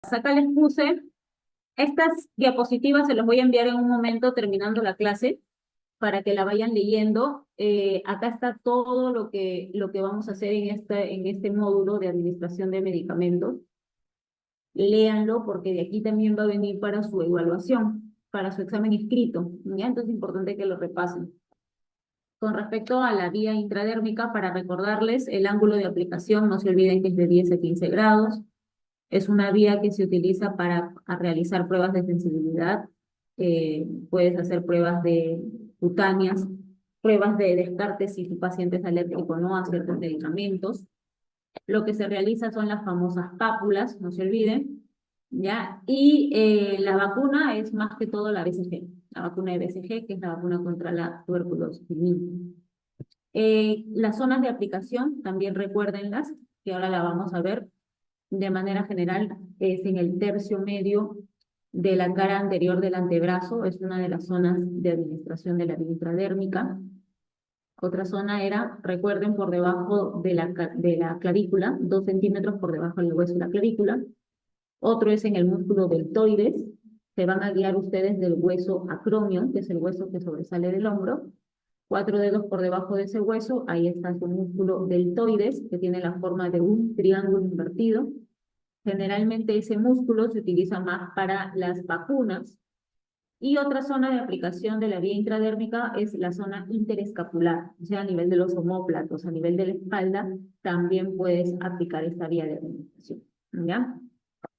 Acá les puse estas diapositivas, se las voy a enviar en un momento terminando la clase para que la vayan leyendo. Acá está todo lo que vamos a hacer en este módulo de administración de medicamentos. Léanlo porque de aquí también va a venir para su evaluación, para su examen escrito, ¿ya? Entonces es importante que lo repasen. Con respecto a la vía intradérmica, para recordarles, el ángulo de aplicación, no se olviden que es de 10 a 15 grados. Es una vía que se utiliza para realizar pruebas de sensibilidad. Puedes hacer pruebas de cutáneas, pruebas de descarte si tu paciente es alérgico o no a ciertos medicamentos. Lo que se realiza son las famosas pápulas, no se olviden, ¿ya? Y la vacuna es más que todo la BCG, la vacuna de BCG, que es la vacuna contra la tuberculosis. Las zonas de aplicación, también recuérdenlas, que ahora la vamos a ver de manera general, es en el tercio medio de la cara anterior del antebrazo, es una de las zonas de administración de la vía intradérmica. Otra zona era, recuerden, por debajo de la clavícula, 2 centímetros por debajo del hueso de la clavícula. Otro es en el músculo deltoides, se van a guiar ustedes del hueso acromio, que es el hueso que sobresale del hombro. 4 dedos por debajo de ese hueso, ahí está su músculo deltoides, que tiene la forma de un triángulo invertido. Generalmente ese músculo se utiliza más para las vacunas. Y otra zona de aplicación de la vía intradérmica es la zona interescapular, o sea, a nivel de los omóplatos, a nivel de la espalda, también puedes aplicar esta vía de administración. ¿Ya?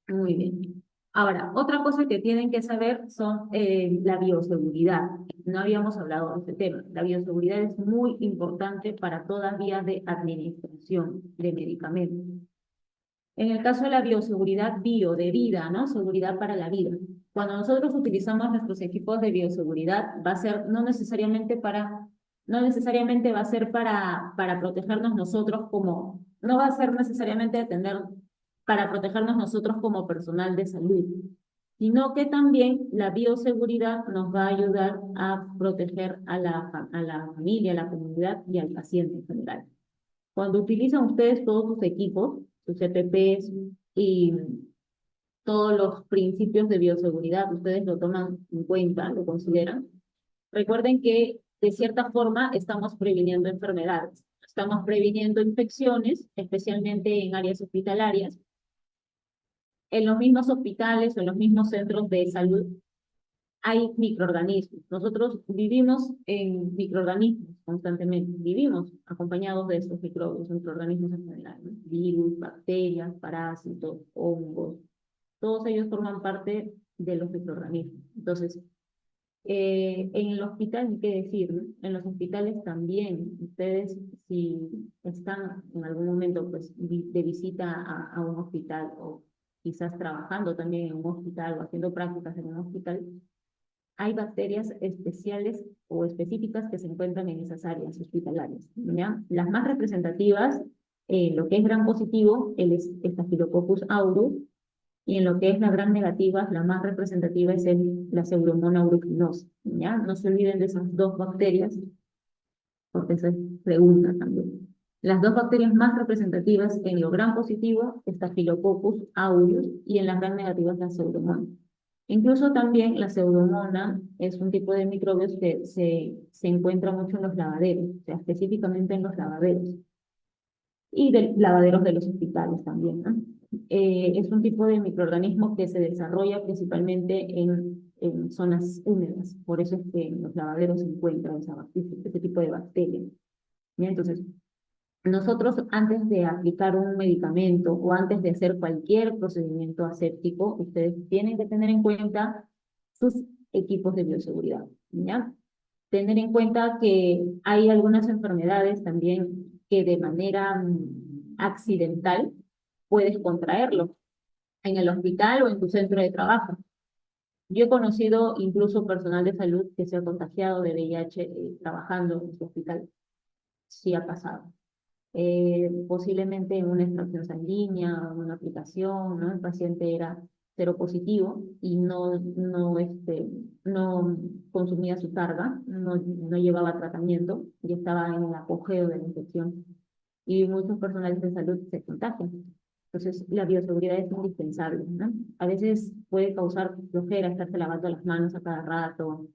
Muy bien. Ahora, otra cosa que tienen que saber son la bioseguridad. No habíamos hablado de este tema. La bioseguridad es muy importante para toda vía de administración de medicamentos. En el caso de la bioseguridad, bio, de vida, ¿no? Seguridad para la vida. Cuando nosotros utilizamos nuestros equipos de bioseguridad, va a ser no necesariamente va a ser para protegernos nosotros no va a ser necesariamente para protegernos nosotros como personal de salud, sino que también la bioseguridad nos va a ayudar a proteger a la familia, a la comunidad y al paciente en general. Cuando utilizan ustedes todos sus equipos, sus EPPs y todos los principios de bioseguridad, ustedes lo toman en cuenta, lo consideran. Recuerden que de cierta forma estamos previniendo enfermedades, estamos previniendo infecciones, especialmente en áreas hospitalarias. En los mismos hospitales o en los mismos centros de salud hay microorganismos. Nosotros vivimos en microorganismos constantemente, vivimos acompañados de estos microorganismos en general, ¿no? Virus, bacterias, parásitos, hongos, todos ellos forman parte de los microorganismos. Entonces, en el hospital, ni qué decir, ¿no? En los hospitales también, ustedes si están en algún momento pues, de visita a un hospital o quizás trabajando también en un hospital o haciendo prácticas en un hospital, hay bacterias especiales o específicas que se encuentran en esas áreas hospitalarias, ¿ya? Las más representativas, lo que es gram positivo, el Staphylococcus aureus, y en lo que es la gram negativa, la más representativa es la Pseudomonas aeruginosa, ¿ya? No se olviden de esas dos bacterias, porque esa es pregunta también. Las dos bacterias más representativas en lo gram positivo, Staphylococcus aureus, y en las gram negativas, la Pseudomonas. Incluso también la pseudomonas es un tipo de microbios que se encuentra mucho en los lavaderos, o sea, específicamente en los lavaderos y de lavaderos de los hospitales también, ¿no? Es un tipo de microorganismo que se desarrolla principalmente en zonas húmedas, por eso es que en los lavaderos se encuentra ese tipo de bacterias. ¿Ya? Entonces, nosotros antes de aplicar un medicamento o antes de hacer cualquier procedimiento aséptico, ustedes tienen que tener en cuenta sus equipos de bioseguridad, ¿ya? Tener en cuenta que hay algunas enfermedades también que de manera accidental puedes contraerlo en el hospital o en tu centro de trabajo. Yo he conocido incluso personal de salud que se ha contagiado de VIH trabajando en su hospital. Sí ha pasado. Posiblemente en una extracción sanguínea, en una aplicación, ¿no? El paciente era seropositivo y no consumía su carga, no llevaba tratamiento y estaba en el apogeo de la infección. Y muchos personales de salud se contagian. Entonces, la bioseguridad es indispensable, ¿no? A veces puede causar flojera estarse lavando las manos a cada rato,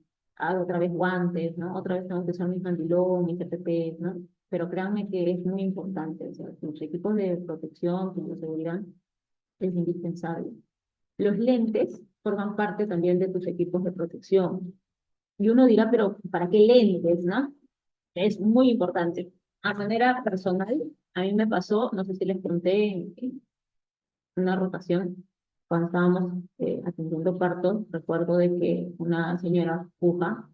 otra vez guantes, ¿no? Otra vez tengo que usar mi mandilón, mis EPP, ¿no? Pero créanme que es muy importante, o sea, los equipos de protección, de bioseguridad, es indispensable. Los lentes forman parte también de tus equipos de protección. Y uno dirá, pero ¿para qué lentes, no? Es muy importante. A manera personal, a mí me pasó, no sé si les conté, en una rotación, cuando estábamos atendiendo partos, recuerdo de que una señora puja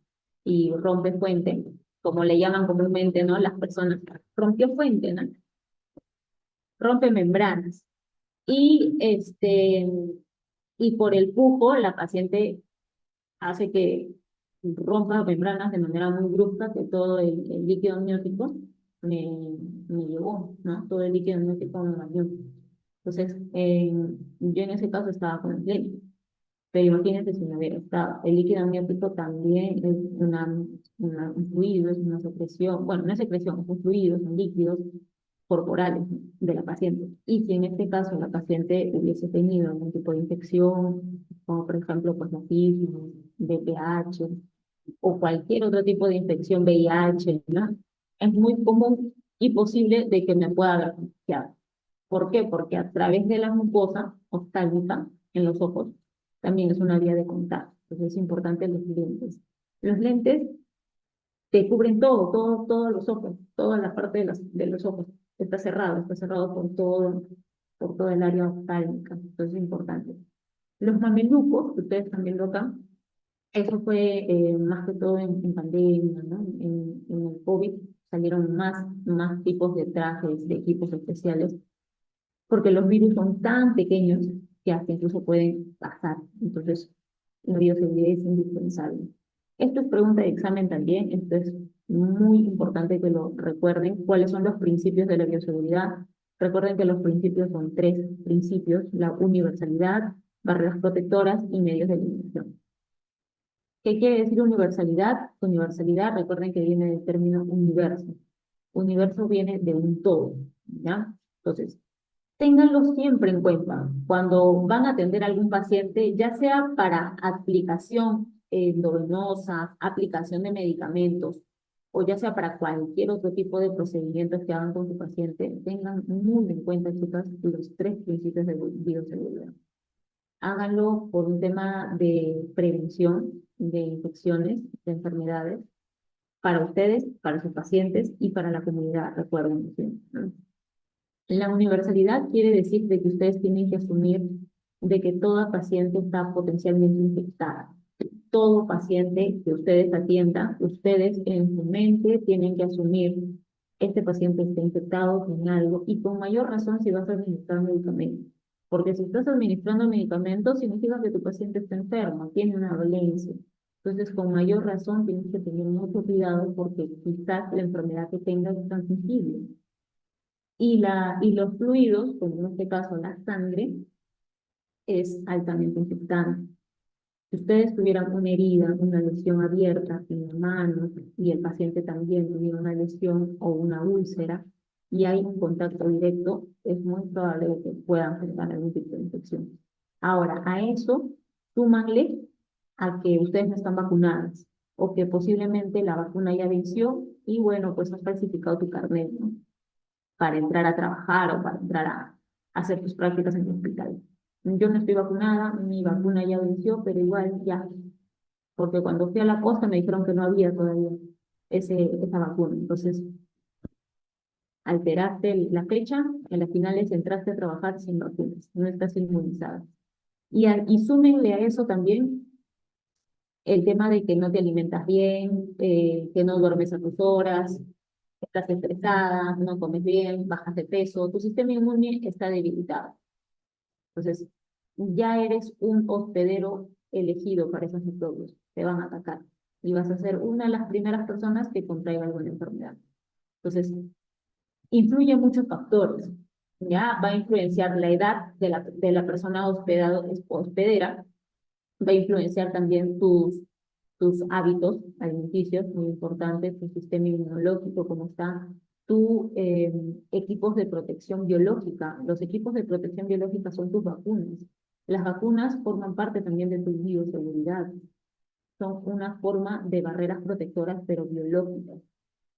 y rompe fuente, como le llaman comúnmente, ¿no? Las personas, rompió fuente, ¿no? Rompe membranas. Y, y por el pujo, la paciente hace que rompa membranas de manera muy brusca, que todo el líquido amniótico me llegó, ¿no? Todo el líquido amniótico me bañó. Entonces, yo en ese caso estaba con el lente, pero imagínense si no hubiera estado. El líquido amniótico también es un fluido, es una secreción, bueno, no es secreción, es un fluido, son líquidos corporales, ¿no? De la paciente. Y si en este caso la paciente hubiese tenido algún tipo de infección, como por ejemplo pues la sífilis, VPH o cualquier otro tipo de infección VIH, ¿no? Es muy común y posible de que me pueda haber contagiado. ¿Por qué? Porque a través de la mucosa oftálmica en los ojos también es una vía de contagio. Entonces es importante los lentes. Los lentes te cubren todos los ojos, toda la parte de los ojos. Está cerrado por todo el área oftálmica. Entonces es importante. Los mamelucos, que ustedes están viendo acá, eso fue más que todo en pandemia, ¿no? En el COVID salieron más tipos de trajes, de equipos especiales, porque los virus son tan pequeños que hasta incluso pueden pasar. Entonces, la bioseguridad es indispensable. Esto es pregunta de examen también, esto es muy importante que lo recuerden. ¿Cuáles son los principios de la bioseguridad? Recuerden que los principios son tres principios: la universalidad, barreras protectoras y medios de eliminación. ¿Qué quiere decir universalidad? Universalidad, recuerden que viene del término universo. Universo viene de un todo, ¿ya? Entonces, ténganlo siempre en cuenta cuando van a atender a algún paciente, ya sea para aplicación endovenosa, aplicación de medicamentos, o ya sea para cualquier otro tipo de procedimientos que hagan con su paciente, tengan muy en cuenta, chicas, los tres principios de bioseguridad. Háganlo por un tema de prevención de infecciones, de enfermedades, para ustedes, para sus pacientes y para la comunidad, recuerden, ¿sí? La universalidad quiere decir de que ustedes tienen que asumir de que toda paciente está potencialmente infectada. Todo paciente que ustedes atiendan, ustedes en su mente tienen que asumir este paciente está infectado con algo y con mayor razón si vas a administrar medicamentos. Porque si estás administrando medicamentos, significa que tu paciente está enfermo, tiene una dolencia. Entonces, con mayor razón tienes que tener mucho cuidado porque quizás la enfermedad que tengas es transmisible. Y los fluidos, como en este caso la sangre, es altamente infectante. Si ustedes tuvieran una herida, una lesión abierta en la mano y el paciente también tuviera una lesión o una úlcera y hay un contacto directo, es muy probable que puedan generar algún tipo de infección. Ahora, a eso, súmanle a que ustedes no están vacunadas o que posiblemente la vacuna ya venció y bueno, pues has falsificado tu carnet, ¿no? Para entrar a trabajar o para entrar a hacer tus prácticas en el hospital. Yo no estoy vacunada, mi vacuna ya venció, pero igual ya, porque cuando fui a la posta me dijeron que no había todavía esa vacuna. Entonces, alteraste la fecha, en las finales entraste a trabajar sin vacunas, no estás inmunizada. Y súmenle a eso también el tema de que no te alimentas bien, que no duermes a tus horas, estás estresada, no comes bien, bajas de peso, tu sistema inmune está debilitado. Entonces, ya eres un hospedero elegido para esos microbios, te van a atacar y vas a ser una de las primeras personas que contraiga alguna enfermedad. Entonces, influyen muchos factores, ¿ya? Va a influenciar la edad de la persona hospedera, va a influenciar también tus hábitos alimenticios, muy importantes, tu sistema inmunológico, cómo está, equipos de protección biológica. Los equipos de protección biológica son tus vacunas. Las vacunas forman parte también de tu bioseguridad. Son una forma de barreras protectoras, pero biológicas.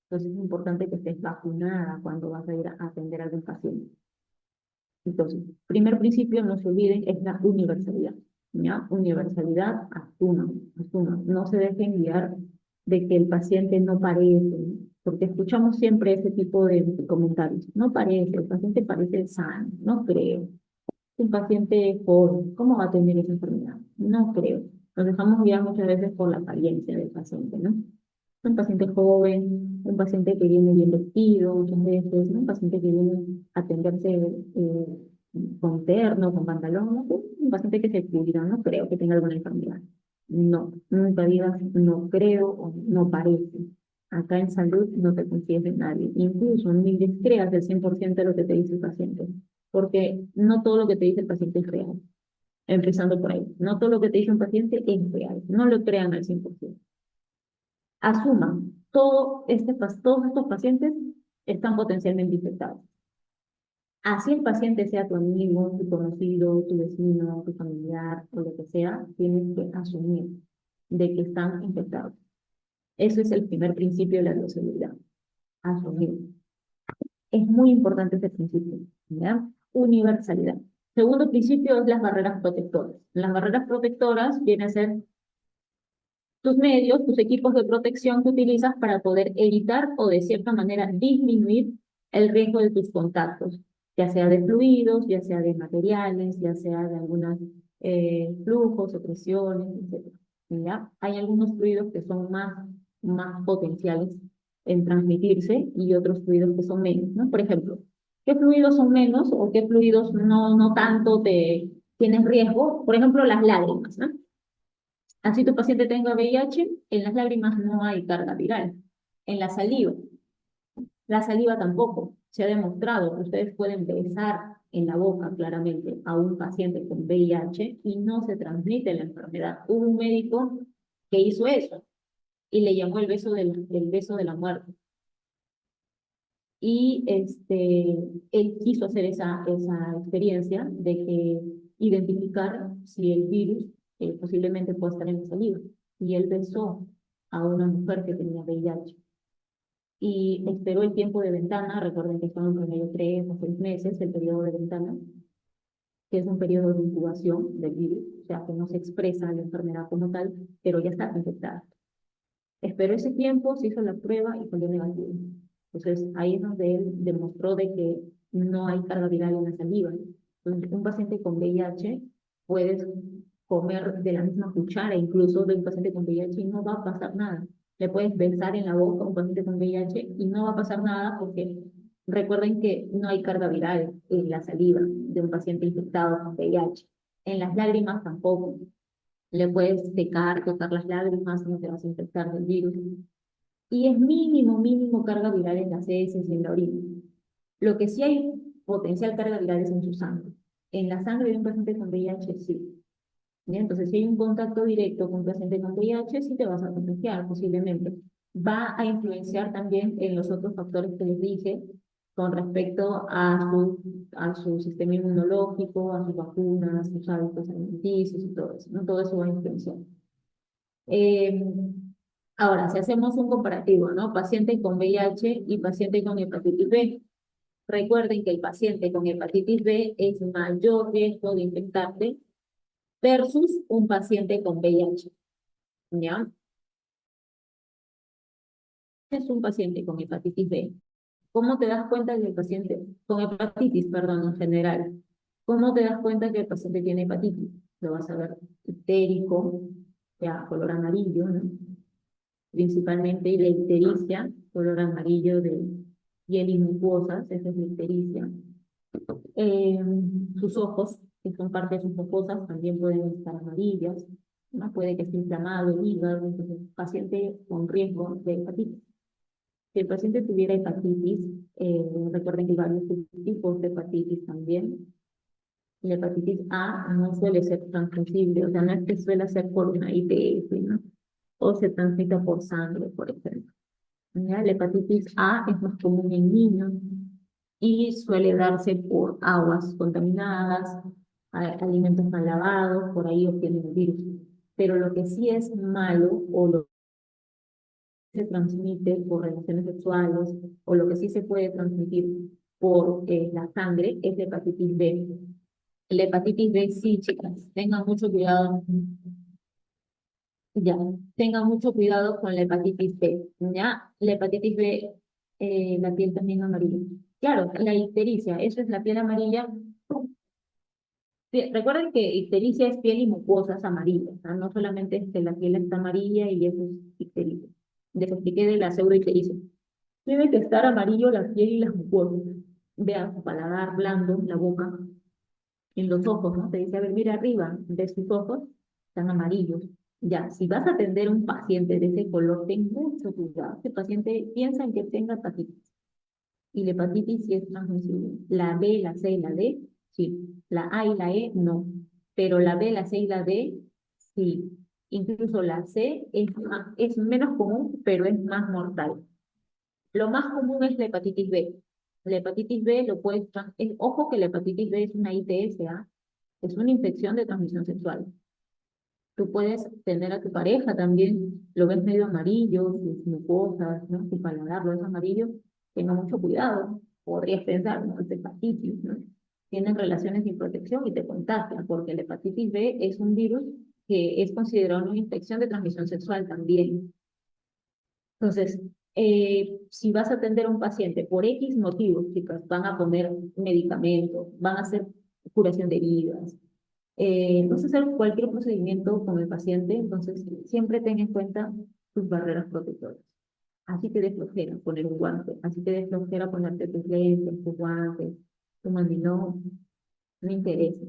Entonces es importante que estés vacunada cuando vas a ir a atender a algún paciente. Entonces, primer principio, no se olviden, es la universalidad. ¿Ya? Universalidad, asuma. No se dejen guiar de que el paciente no parece, porque escuchamos siempre ese tipo de comentarios. No parece, el paciente parece sano, no creo. Es un paciente joven, ¿cómo va a tener esa enfermedad? No creo. Nos dejamos guiar muchas veces por la apariencia del paciente, ¿no? Un paciente joven, un paciente que viene bien vestido, muchas veces, ¿no? Un paciente que viene a atenderse con terno, con pantalón, ¿no? Un paciente que se cuida, no creo que tenga alguna enfermedad. No, nunca digas no creo o no parece. Acá en salud no te confíes de nadie, incluso ni les creas el 100% de lo que te dice el paciente, porque no todo lo que te dice el paciente es real. Empezando por ahí, no todo lo que te dice un paciente es real, no lo crean al 100%. Asuman, todos estos pacientes están potencialmente infectados. Así el paciente sea tu amigo, tu conocido, tu vecino, tu familiar o lo que sea, tienes que asumir de que están infectados. Eso es el primer principio de la bioseguridad. Asumir. Es muy importante ese principio, ¿ya? Universalidad. Segundo principio es las barreras protectoras. Las barreras protectoras vienen a ser tus medios, tus equipos de protección que utilizas para poder evitar o de cierta manera disminuir el riesgo de tus contactos, ya sea de fluidos, ya sea de materiales, ya sea de algunos flujos o presiones, etc. ¿Ya? Hay algunos fluidos que son más potenciales en transmitirse y otros fluidos que son menos, ¿no? Por ejemplo, ¿qué fluidos son menos o qué fluidos no tanto tienes riesgo? Por ejemplo, las lágrimas, ¿no? Así tu paciente tenga VIH, en las lágrimas no hay carga viral. En la saliva tampoco. Se ha demostrado, ustedes pueden besar en la boca claramente a un paciente con VIH y no se transmite la enfermedad. Hubo un médico que hizo eso y le llamó el beso de la muerte. Y él quiso hacer esa experiencia de que identificar si el virus posiblemente puede estar en la saliva. Y él besó a una mujer que tenía VIH. Y esperó el tiempo de ventana, recuerden que son en promedio 3 o 6 meses, el periodo de ventana, que es un periodo de incubación del virus, o sea, que no se expresa la enfermedad como tal, pero ya está infectada. Esperó ese tiempo, se hizo la prueba y salió negativo. Entonces, ahí es donde él demostró de que no hay carga viral en la saliva. Entonces, un paciente con VIH puede comer de la misma cuchara, incluso de un paciente con VIH, y no va a pasar nada. Le puedes besar en la boca a un paciente con VIH y no va a pasar nada porque recuerden que no hay carga viral en la saliva de un paciente infectado con VIH. En las lágrimas tampoco. Le puedes secar, tocar las lágrimas, no te vas a infectar del virus. Y es mínimo carga viral en las heces y en la orina. Lo que sí hay potencial carga viral es en su sangre. En la sangre de un paciente con VIH, sí. ¿Bien? Entonces, si hay un contacto directo con un paciente con VIH, sí te vas a contagiar posiblemente. Va a influenciar también en los otros factores que les dije con respecto a su sistema inmunológico, a sus vacunas, sus hábitos alimenticios y todo eso, ¿no? Todo eso va a influenciar. Eh, Ahora, si hacemos un comparativo, ¿no? Paciente con VIH y paciente con hepatitis B. Recuerden que el paciente con hepatitis B es mayor riesgo de infectarse versus un paciente con VIH, ¿ya? Es un paciente con hepatitis B. ¿Cómo te das cuenta que el paciente, con hepatitis, perdón, en general, cómo te das cuenta que el paciente tiene hepatitis? Lo vas a ver ictérico, ya, color amarillo, ¿no? Principalmente y la ictericia, color amarillo de piel y mucosas, esa es la ictericia. Eh, Sus ojos, que son parte de sus mucosas, también pueden estar amarillas, ¿no? Puede que esté inflamado el hígado, entonces paciente con riesgo de hepatitis. Si el paciente tuviera hepatitis, recuerden que hay varios tipos de hepatitis también. La hepatitis A no suele ser transmisible, o sea, no es que suele ser por una IPS, ¿no? O se transmita por sangre, por ejemplo. ¿Ya? La hepatitis A es más común en niños y suele darse por aguas contaminadas, alimentos mal lavados, por ahí obtienen el virus. Pero lo que sí es malo o lo que se transmite por relaciones sexuales o lo que sí se puede transmitir por la sangre es la hepatitis B. La hepatitis B, sí, chicas, tengan mucho cuidado. Ya, tengan mucho cuidado con la hepatitis B, ¿ya? La hepatitis B, la piel también amarilla. Claro, la ictericia, eso es la piel amarilla. Recuerden que ictericia es piel y mucosas amarillas, ¿no? No solamente es que la piel está amarilla y eso es ictericia. Les expliqué de la pseudoictericia. Tiene que estar amarillo la piel y las mucosas. Vean su paladar blando, la boca, en los ojos, ¿no? Te dice, a ver, mira arriba de sus ojos, están amarillos. Ya, si vas a atender a un paciente de ese color, ten mucho cuidado. Este paciente piensa en que tenga hepatitis. Y la hepatitis sí es transmisible. La B, la C y la D, sí. La A y la E, no. Pero la B, la C y la D, sí. Incluso la C es menos común, pero es más mortal. Lo más común es la hepatitis B. La hepatitis B lo puedes... Ojo que la hepatitis B es una ITS, ¿ah? Es una infección de transmisión sexual. Tú puedes tener a tu pareja también, lo ves medio amarillo, sus mucosas, ¿no? Su paladar lo ves amarillo, tenga mucho cuidado. Podrías pensar, ¿no? Es hepatitis, ¿no? Tienen relaciones sin protección y te contagian, porque la hepatitis B es un virus que es considerado una infección de transmisión sexual también. Entonces, si vas a atender a un paciente por X motivos, chicas, van a poner medicamentos, van a hacer curación de heridas, vas a hacer cualquier procedimiento con el paciente, entonces siempre ten en cuenta tus barreras protectoras. Así te des flojera poner un guante, así te des flojera ponerte tus lentes, tus guantes, tu mandilón, no interesa.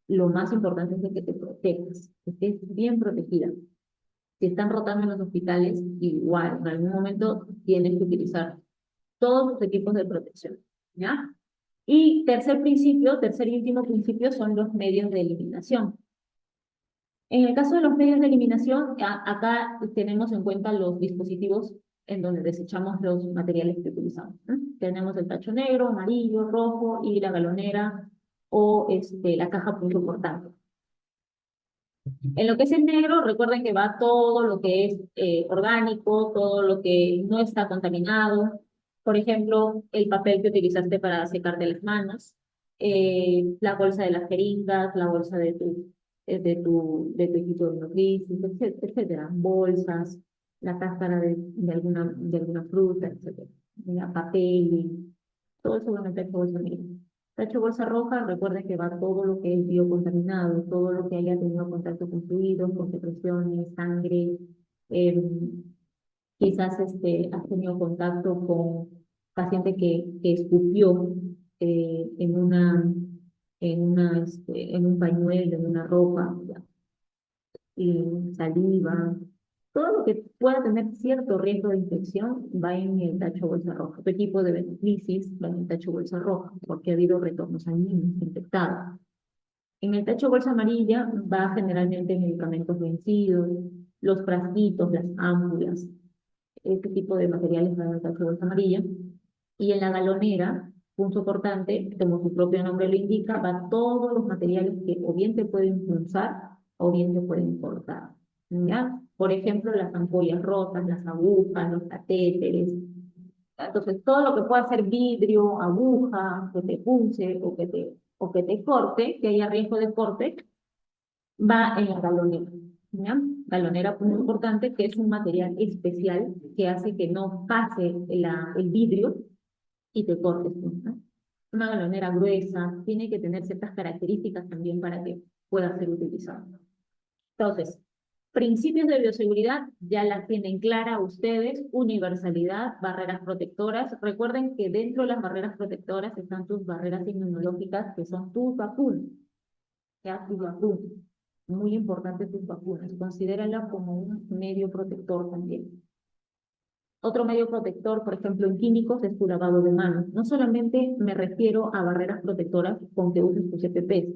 Lo más importante es que te protejas, que estés bien protegida. Si están rotando en los hospitales, igual, en algún momento tienes que utilizar todos los equipos de protección, ¿ya? Y tercer principio, tercer y último principio son los medios de eliminación. En el caso de los medios de eliminación, acá tenemos en cuenta los dispositivos en donde desechamos los materiales que utilizamos, ¿no? Tenemos el tacho negro, amarillo, rojo y la galonera o la caja punto cortante. En lo que es el negro, recuerden que va todo lo que es orgánico, todo lo que no está contaminado. Por ejemplo, el papel que utilizaste para secarte las manos, la bolsa de las jeringas, la bolsa de tu equipo de nutrición, etcétera. Bolsas, la cáscara de alguna fruta, etcétera. Mira, papel, todo eso van a meter bolsa negra. Tacho bolsa roja, recuerden que va todo lo que es biocontaminado, todo lo que haya tenido contacto con fluidos, con secreciones, sangre, eh, quizás has tenido contacto con paciente que escupió en un pañuelo, en una ropa, ya, y saliva, todo lo que pueda tener cierto riesgo de infección va en el tacho bolsa roja. ¿Qué tipo de beneficios va en el tacho bolsa roja? Porque ha habido retornos sanguíneos infectados. En el tacho bolsa amarilla va generalmente medicamentos vencidos, los frasquitos, las ámpulas, este tipo de materiales van en el tacho bolsa amarilla. Y en la galonera, punto importante, como su propio nombre lo indica, va todos los materiales que o bien te pueden punzar o bien te pueden cortar. ¿Ya? Por ejemplo, las ampollas rotas, las agujas, los catéteres. Entonces, todo lo que pueda ser vidrio, aguja, que te punce o que te corte, que haya riesgo de corte, va en la galonera. ¿Ya? Galonera, muy importante, que es un material especial que hace que no pase el vidrio y te cortes, ¿no? Una galonera gruesa tiene que tener ciertas características también para que pueda ser utilizado. Entonces, principios de bioseguridad ya las tienen clara ustedes, universalidad, barreras protectoras. Recuerden que dentro de las barreras protectoras están tus barreras inmunológicas, que son tus vacunas, ya tus vacunas. Muy importante tus vacunas, considéralas como un medio protector también. Otro medio protector, por ejemplo, en químicos, es tu lavado de manos. No solamente me refiero a barreras protectoras con que uses tus EPPs,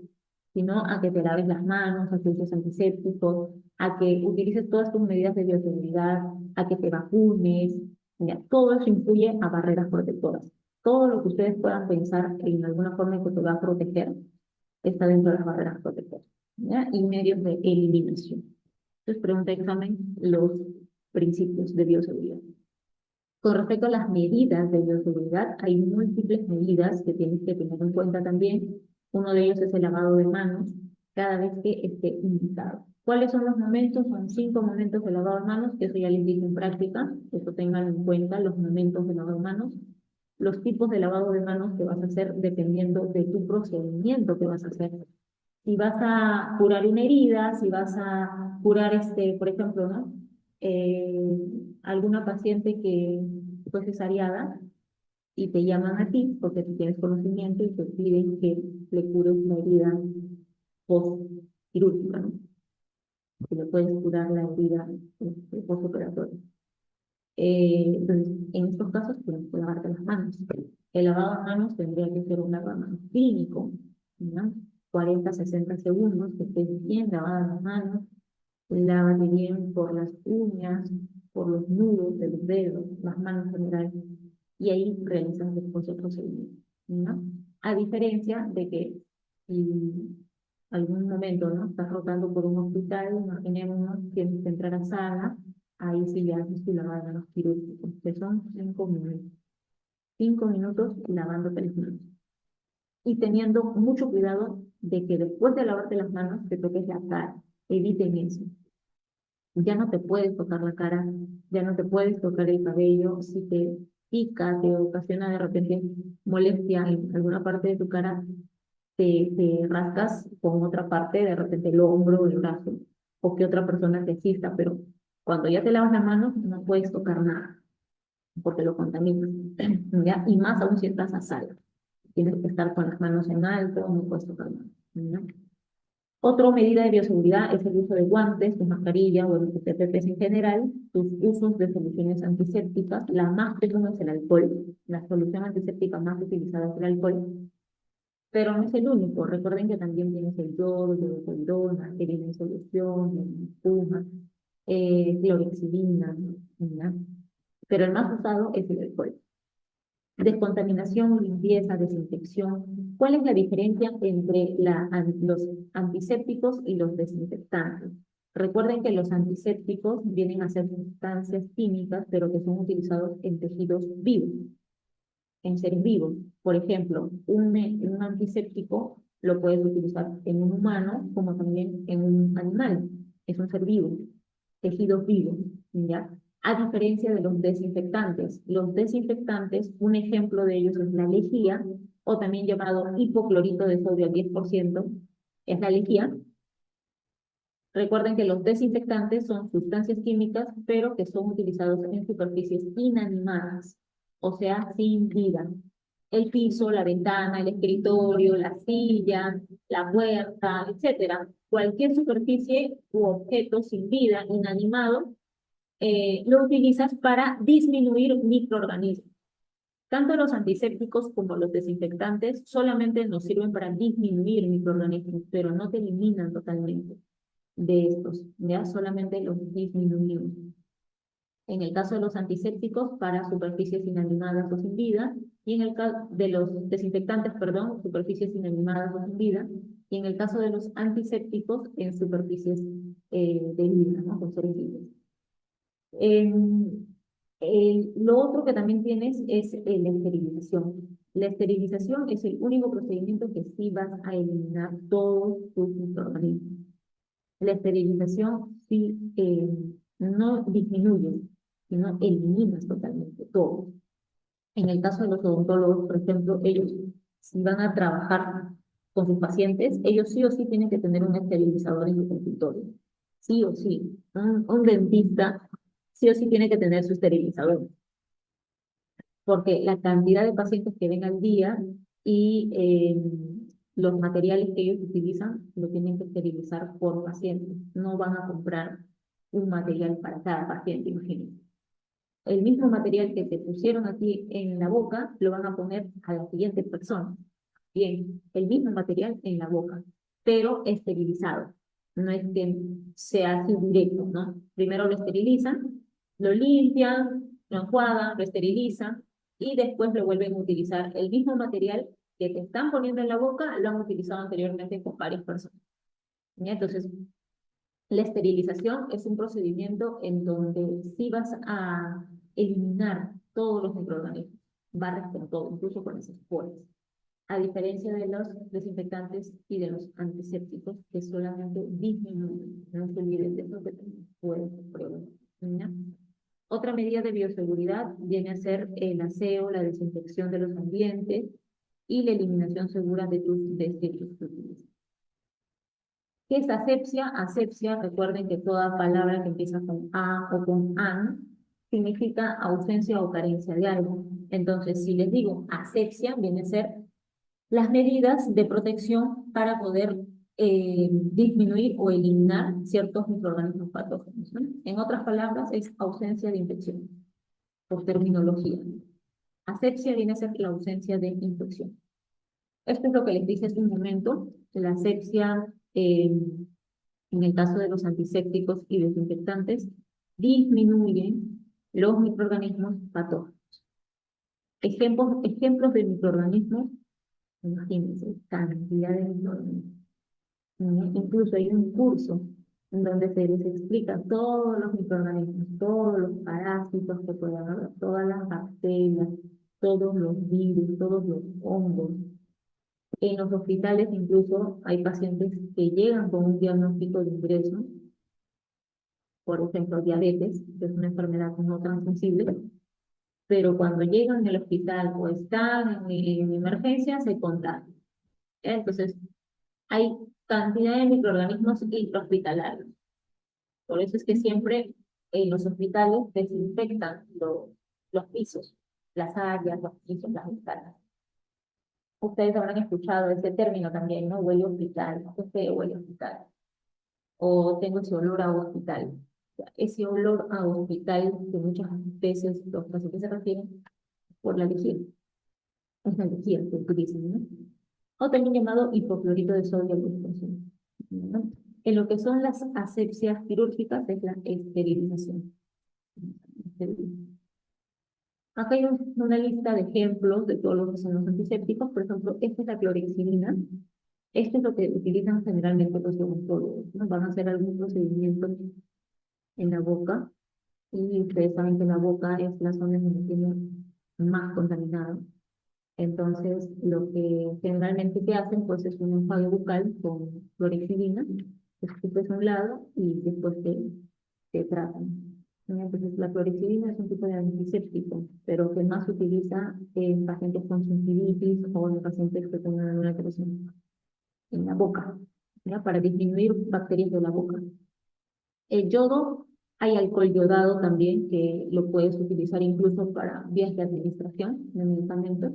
sino a que te laves las manos, a que uses antisépticos, a que utilices todas tus medidas de bioseguridad, a que te vacunes, Ya, todo eso incluye a barreras protectoras. Todo lo que ustedes puedan pensar en alguna forma que te va a proteger está dentro de las barreras protectoras, ¿ya? Y medios de eliminación. Entonces, pregunta de examen, los principios de bioseguridad. Con respecto a las medidas de bioseguridad, hay múltiples medidas que tienes que tener en cuenta también. Uno de ellos es el lavado de manos cada vez que esté indicado. ¿Cuáles son los momentos? Son 5 momentos de lavado de manos, que eso ya les dije en práctica, eso tengan en cuenta, los momentos de lavado de manos. Los tipos de lavado de manos que vas a hacer dependiendo de tu procedimiento que vas a hacer. Si vas a curar una herida, si vas a curar, por ejemplo, ¿no? Alguna paciente que fue cesariada y te llaman a ti porque tú tienes conocimiento y te piden que le cures la herida post-quirúrgica, ¿no? Que le puedes curar la herida postoperatoria. Entonces, en estos casos tienes que lavarte las manos. El lavado de manos tendría que ser un lavado de manos clínico, ¿no? 40, 60 segundos, que estés bien lavada las manos, lávate bien por las uñas, por los nudos de los dedos, las manos en general, y ahí realizas después el procedimiento, ¿no? A diferencia de que si algún momento, ¿no? Estás rotando por un hospital, imaginemos, tienes que entrar a sala, ahí sí ya haces tu lavado de manos quirúrgico, que son 5 minutos. 5 minutos lavándote las manos. Y teniendo mucho cuidado de que después de lavarte las manos te toques la cara. Eviten eso. Ya no te puedes tocar la cara, ya no te puedes tocar el cabello. Si te pica, te ocasiona de repente molestia en alguna parte de tu cara, te rascas con otra parte, de repente el hombro, el brazo, o que otra persona te asista, pero cuando ya te lavas las manos no puedes tocar nada, porque lo contaminas, ¿ya? Y más aún si estás a salvo. Tienes que estar con las manos en alto, no puedes tocar nada, ¿no? Otra medida de bioseguridad es el uso de guantes, de mascarilla o de TPPs en general, tus usos de soluciones antisépticas. La más común es el alcohol. La solución antiséptica más utilizada es el alcohol, pero no es el único. Recuerden que también tienes el yodo, el hidrocortisona, gerina en solución, espuma, clorexidina, ¿no? Pero el más usado es el alcohol. Descontaminación, limpieza, desinfección. ¿Cuál es la diferencia entre los antisépticos y los desinfectantes? Recuerden que los antisépticos vienen a ser sustancias químicas, pero que son utilizados en tejidos vivos, en seres vivos. Por ejemplo, un antiséptico lo puedes utilizar en un humano como también en un animal. Es un ser vivo, tejidos vivos, ¿ya? A diferencia de los desinfectantes. Los desinfectantes, un ejemplo de ellos es la lejía, o también llamado hipoclorito de sodio al 10%, es la lejía. Recuerden que los desinfectantes son sustancias químicas, pero que son utilizados en superficies inanimadas, o sea, sin vida. El piso, la ventana, el escritorio, la silla, la puerta, etcétera. Cualquier superficie u objeto sin vida, inanimado, lo utilizas para disminuir microorganismos. Tanto los antisépticos como los desinfectantes solamente nos sirven para disminuir microorganismos, pero no te eliminan totalmente de estos, ya solamente los disminuimos. En el caso de los antisépticos, para superficies inanimadas o sin vida, y en el caso de los desinfectantes, perdón, superficies inanimadas o sin vida, y en el caso de los antisépticos, en superficies de vida, ¿no? Con seres vivos. Lo otro que también tienes es la esterilización. La esterilización es el único procedimiento que sí vas a eliminar todos tus microorganismos. La esterilización sí no disminuye, sino eliminas totalmente todo. En el caso de los odontólogos, por ejemplo, ellos si van a trabajar con sus pacientes, ellos sí o sí tienen que tener un esterilizador en su consultorio. Sí o sí. Un dentista sí o sí tiene que tener su esterilizador, porque la cantidad de pacientes que ven al día y los materiales que ellos utilizan lo tienen que esterilizar por paciente. No van a comprar un material para cada paciente, imagínense. El mismo material que te pusieron aquí en la boca lo van a poner a la siguiente persona. Bien, el mismo material en la boca, pero esterilizado. No es que sea así directo, ¿no? Primero lo esterilizan, lo limpian, lo enjuagan, lo esterilizan y después lo vuelven a utilizar. El mismo material que te están poniendo en la boca lo han utilizado anteriormente con varias personas. ¿Ya? Entonces, la esterilización es un procedimiento en donde sí vas a eliminar todos los microorganismos, barres con todo, incluso con esas esporas. A diferencia de los desinfectantes y de los antisépticos, que solamente disminuyen. No se olviden de eso que pueden probar. ¿Ya? Otra medida de bioseguridad viene a ser el aseo, la desinfección de los ambientes y la eliminación segura de tus desechos que utilizas. ¿Qué es asepsia? Asepsia, recuerden que toda palabra que empieza con a o con an significa ausencia o carencia de algo. Entonces, si les digo asepsia, viene a ser las medidas de protección para poder disminuir o eliminar ciertos microorganismos patógenos, ¿no? En otras palabras, es ausencia de infección, por terminología. Asepsia viene a ser la ausencia de infección. Esto es lo que les dije hace un momento. La asepsia, en el caso de los antisépticos y desinfectantes, disminuyen los microorganismos patógenos. Ejemplos de microorganismos, imagínense, cantidad de microorganismos. Incluso hay un curso en donde se les explica todos los microorganismos, todos los parásitos que pueden haber, todas las bacterias, todos los virus, todos los hongos. En los hospitales incluso hay pacientes que llegan con un diagnóstico de ingreso, por ejemplo, diabetes, que es una enfermedad no transmisible, pero cuando llegan al hospital o están en emergencia, se contagian. Entonces, hay cantidad de microorganismos intrahospitalarios. Por eso es que siempre en los hospitales desinfectan los pisos, las áreas, los pisos, las ventanas. Ustedes habrán escuchado ese término también, ¿no? Huele a hospital, qué feo huele a hospital. O tengo ese olor a hospital. Ese olor a hospital que muchas veces los pacientes se refieren por la lejía. Es la lejía que utilizan, ¿no? O también llamado hipoclorito de sodio, ¿no? En lo que son las asepsias quirúrgicas es la esterilización. Acá hay una lista de ejemplos de todos los que son los antisépticos. Por ejemplo, esta es la clorexidina. Esto es lo que utilizan generalmente los odontólogos, ¿no? Van a hacer algún procedimiento en la boca y ustedes saben que la boca es la zona donde tiene más contaminada. Entonces, lo que generalmente se hacen pues es un enjuague bucal con clorexidina, que escupes a un lado y después te tratan. Entonces, la clorexidina es un tipo de antiséptico, pero que más se utiliza en pacientes con gingivitis o en pacientes que tengan alguna erosión en la boca, ¿ya? Para disminuir bacterias de la boca. El yodo, hay alcohol yodado también, que lo puedes utilizar incluso para vías de administración de medicamentos.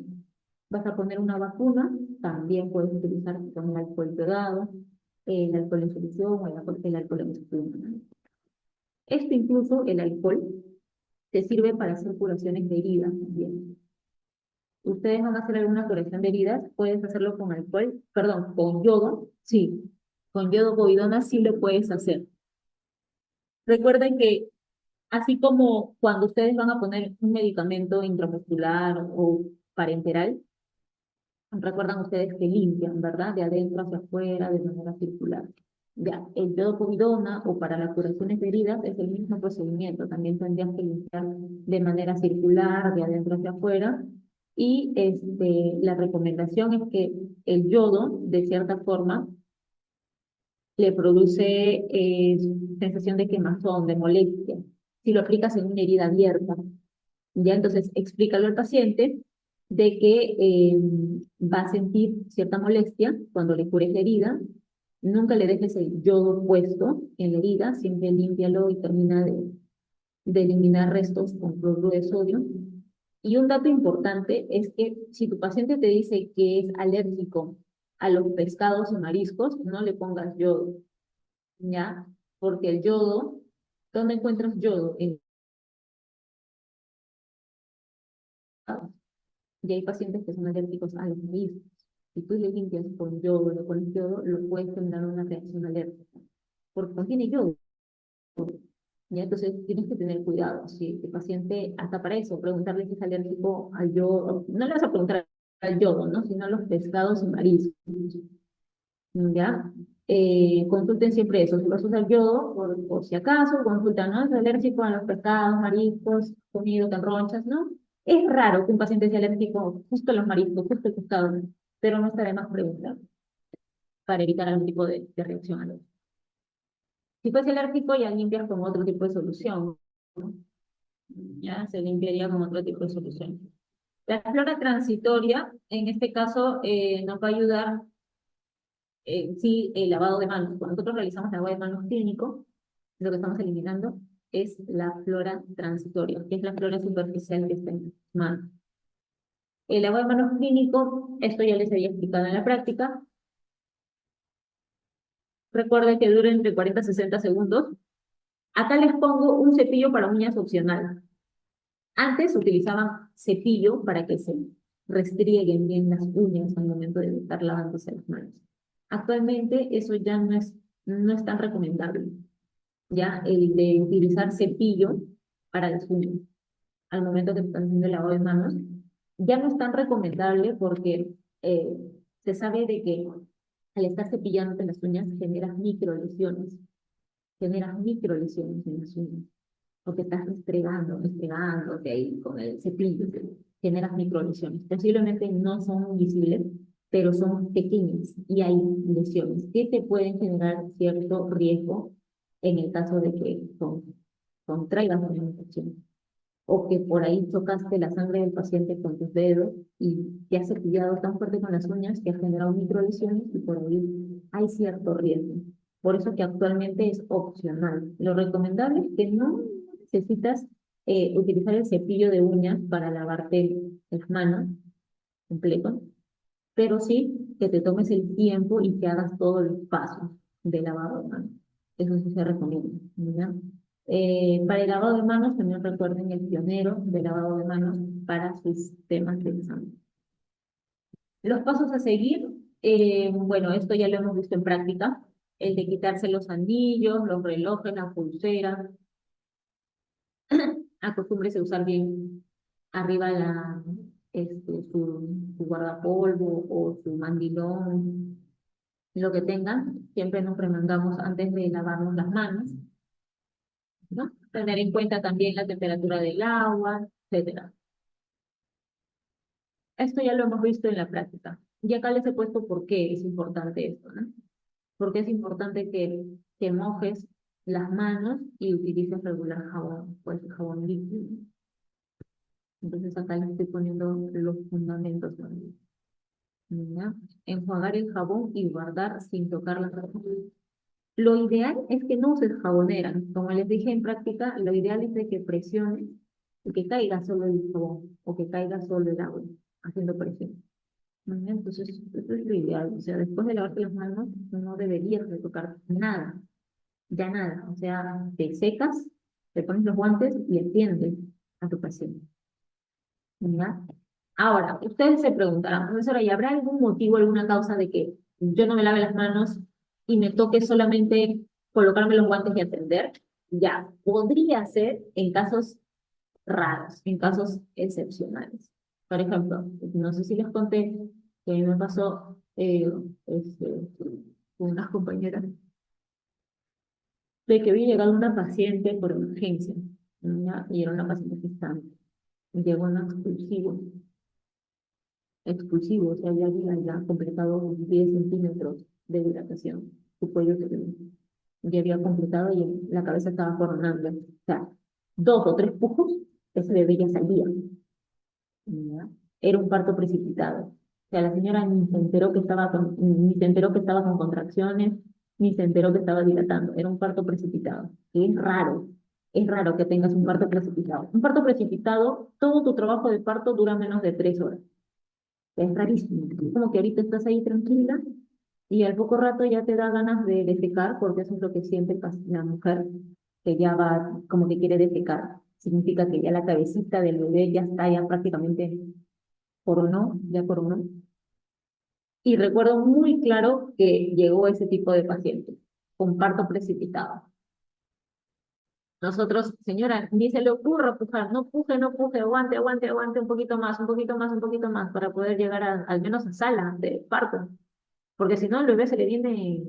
Vas a poner una vacuna, también puedes utilizar con el alcohol yodado, el alcohol en solución o el alcohol en espuma, ¿no? Esto incluso, el alcohol, te sirve para hacer curaciones de heridas también. Ustedes van a hacer alguna curación de heridas, puedes hacerlo con alcohol, perdón, con yodo, sí, con yodo povidona sí lo puedes hacer. Recuerden que así como cuando ustedes van a poner un medicamento intramuscular o parenteral, recuerdan ustedes que limpian, ¿verdad? De adentro hacia afuera, de manera circular. Ya, el yodo povidona o para las curaciones de heridas es el mismo procedimiento. También tendrías que limpiar de manera circular, de adentro hacia afuera. Y la recomendación es que el yodo, de cierta forma, le produce sensación de quemazón, de molestia. Si lo aplicas en una herida abierta, ya entonces explícalo al paciente de que va a sentir cierta molestia cuando le cures la herida. Nunca le dejes el yodo puesto en la herida, siempre límpialo y termina de eliminar restos con cloruro de sodio. Y un dato importante es que si tu paciente te dice que es alérgico a los pescados y mariscos, no le pongas yodo, ¿ya? Porque el yodo, ¿dónde encuentras yodo? Y hay pacientes que son alérgicos a los mariscos. Si tú le limpias con yodo, le pones yodo, lo puedes generar una reacción alérgica, porque contiene yodo. ¿ya? Entonces tienes que tener cuidado. Si el paciente, hasta para eso, preguntarle si es alérgico al yodo, no le vas a preguntar al yodo, ¿no? Sino a los pescados y mariscos, ¿ya? Consulten siempre eso, si vas a usar yodo, por si acaso, consulta, ¿no? ¿Es alérgico a los pescados, mariscos, comido con ronchas, ¿no? Es raro que un paciente sea alérgico justo a los mariscos, justo al pescado, pero no está de más preguntar para evitar algún tipo de reacción alérgica. Si fuese alérgico, ya limpias con otro tipo de solución, ¿no? Ya se limpiaría con otro tipo de solución. La flora transitoria, en este caso, nos va a ayudar, sí, el lavado de manos. Cuando nosotros realizamos el lavado de manos clínico, lo que estamos eliminando es la flora transitoria, que es la flora superficial que está en las manos. El lavado de manos clínico, esto ya les había explicado en la práctica. Recuerden que dura entre 40 y 60 segundos. Acá les pongo un cepillo para uñas opcional. Antes utilizaban cepillo para que se restrieguen bien las uñas al momento de estar lavándose las manos. Actualmente eso ya no es tan recomendable, ya el de utilizar cepillo para las uñas al momento que están haciendo el lavado de manos, ya no es tan recomendable porque eh, se sabe de que al estar cepillándote las uñas generas micro lesiones en las uñas porque estás restregándote ahí con el cepillo, generas microlesiones. Posiblemente no son visibles, pero son pequeñas y hay lesiones que te pueden generar cierto riesgo en el caso de que contraigas una infección o que por ahí chocaste la sangre del paciente con tus dedos y te has cepillado tan fuerte con las uñas que has generado microlesiones y por ahí hay cierto riesgo. Por eso que actualmente es opcional. Lo recomendable es que no necesitas utilizar el cepillo de uñas para lavarte las manos completo, pero sí que te tomes el tiempo y que hagas todos los pasos de lavado de manos. Eso sí se recomienda, ¿ya? Para el lavado de manos, también recuerden el pionero de lavado de manos para sus temas de examen. Los pasos a seguir, bueno, esto ya lo hemos visto en práctica, el de quitarse los anillos, los relojes, las pulseras. Acostúmbrese a usar bien arriba su guardapolvo o su mandilón, lo que tengan. Siempre nos remangamos antes de lavarnos las manos, ¿no? Tener en cuenta también la temperatura del agua, etcétera. Esto ya lo hemos visto en la práctica. Y acá les he puesto por qué es importante esto, ¿no? Porque es importante que mojes las manos y utilices regular jabón, pues jabón líquido. Entonces acá les estoy poniendo los fundamentos también. ¿Ya? Enjuagar el jabón y guardar sin tocar la jabón. Lo ideal es que no uses jabonera. Como les dije en práctica, lo ideal es de que presiones y que caiga solo el jabón o que caiga solo el agua, haciendo presión. ¿Ya? Entonces, eso es lo ideal. O sea, después de lavarte las manos, no deberías de tocar nada, ya nada. O sea, te secas, te pones los guantes y atiendes a tu paciente. ¿Ya? Ahora, ustedes se preguntarán, profesora, ¿y habrá algún motivo, alguna causa de que yo no me lave las manos y me toque solamente colocarme los guantes y atender? Ya, podría ser en casos raros, en casos excepcionales. Por ejemplo, no sé si les conté que a mí me pasó con unas compañeras de que había llegado una paciente por emergencia, ¿ya? Y era una paciente gestante. Llegó en expulsivo, o sea, ya había ya completado 10 centímetros de dilatación, su cuello ya había completado y la cabeza estaba coronando. O sea, 2 o 3 pujos, ese bebé ya salía. ¿Ya? Era un parto precipitado. O sea, la señora ni se enteró que estaba con contracciones, ni se enteró que estaba dilatando. Era un parto precipitado. Y es raro que tengas un parto precipitado. Un parto precipitado, todo tu trabajo de parto dura menos de 3 horas. Es rarísimo. Es como que ahorita estás ahí tranquila y al poco rato ya te da ganas de defecar, porque eso es lo que siente la mujer, que ya va, como que quiere defecar. Significa que ya la cabecita del bebé ya está, ya prácticamente coronó, ya coronó. Y recuerdo muy claro que llegó ese tipo de paciente, con parto precipitado. Nosotros, señora, ni se le ocurra pujar, no puje, no puje, aguante, aguante, aguante un poquito más, un poquito más, un poquito más, para poder llegar al menos a sala de parto, porque si no, el bebé se le viene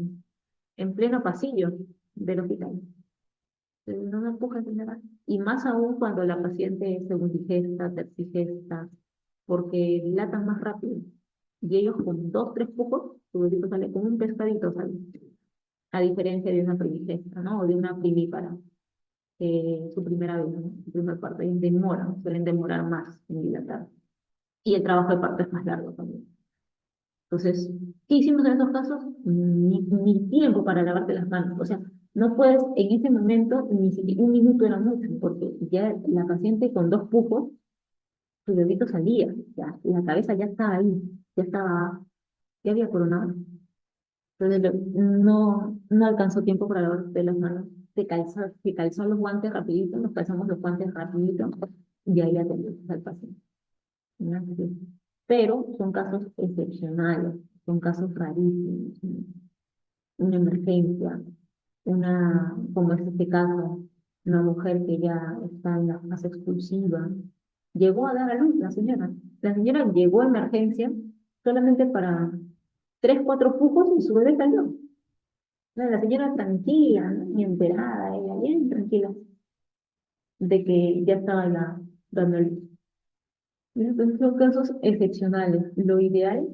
en pleno pasillo del hospital. No me empuje, señora. Y más aún cuando la paciente es segundigesta, tercigesta, porque dilatan más rápido. Y ellos con dos, tres pujos, su bebito sale como un pescadito, sale. A diferencia de una primigesta, ¿no? O de una primípara, su primera vez, ¿no? Su primer parto. Ellos demoran, suelen demorar más en dilatar. Y el trabajo de parto es más largo también. Entonces, ¿qué hicimos en esos casos? Ni tiempo para lavarte las manos. O sea, no puedes en ese momento, ni siquiera un minuto era mucho, porque ya la paciente con dos pujos, su bebito salía, ya, la cabeza ya estaba ahí, ya estaba, ya había coronado. Entonces, no alcanzó tiempo para lavarte las manos. Se calzó los guantes rapidito, nos calzamos los guantes rapidito, y ahí atendimos al paciente. ¿No? Pero son casos excepcionales, son casos rarísimos, ¿no? Una emergencia, como es este caso, una mujer que ya está en la fase expulsiva, llegó a dar a luz la señora. La señora llegó a emergencia solamente para tres, cuatro pujos y su bebé salió. No, la señora tranquila, ¿no? Ni enterada, ella bien tranquila de que ya estaba ya dando a luz. Entonces son casos excepcionales. Lo ideal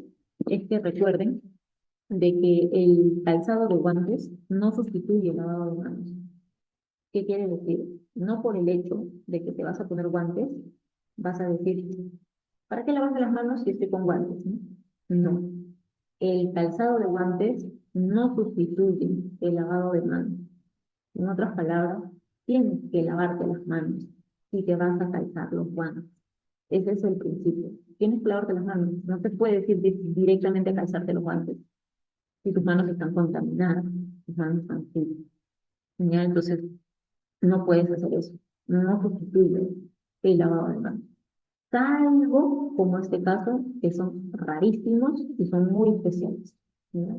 es que recuerden de que el calzado de guantes no sustituye el lavado de manos. ¿Qué quiere decir? No por el hecho de que te vas a poner guantes, vas a decir, ¿para qué lavarme las manos si estoy con guantes? ¿No? No. El calzado de guantes no sustituye el lavado de manos. En otras palabras, tienes que lavarte las manos si te vas a calzar los guantes. Ese es el principio. Tienes que lavarte las manos. No te puedes ir directamente a calzarte los guantes si tus manos están contaminadas, tus manos están sucias. ¿Ya? Entonces, no puedes hacer eso. No sustituye el lavado de manos. Salvo, como este caso, que son rarísimos y son muy especiales. ¿Ya?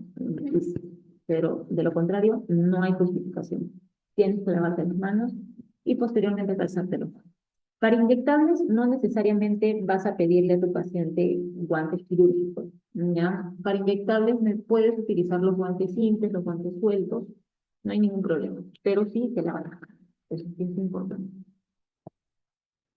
Pero de lo contrario, no hay justificación. Tienes que lavarte las manos y posteriormente calzarte los guantes. Para inyectables, no necesariamente vas a pedirle a tu paciente guantes quirúrgicos, ¿ya? Para inyectables puedes utilizar los guantes simples, los guantes sueltos, no hay ningún problema, pero sí te lavan las manos, eso sí es importante.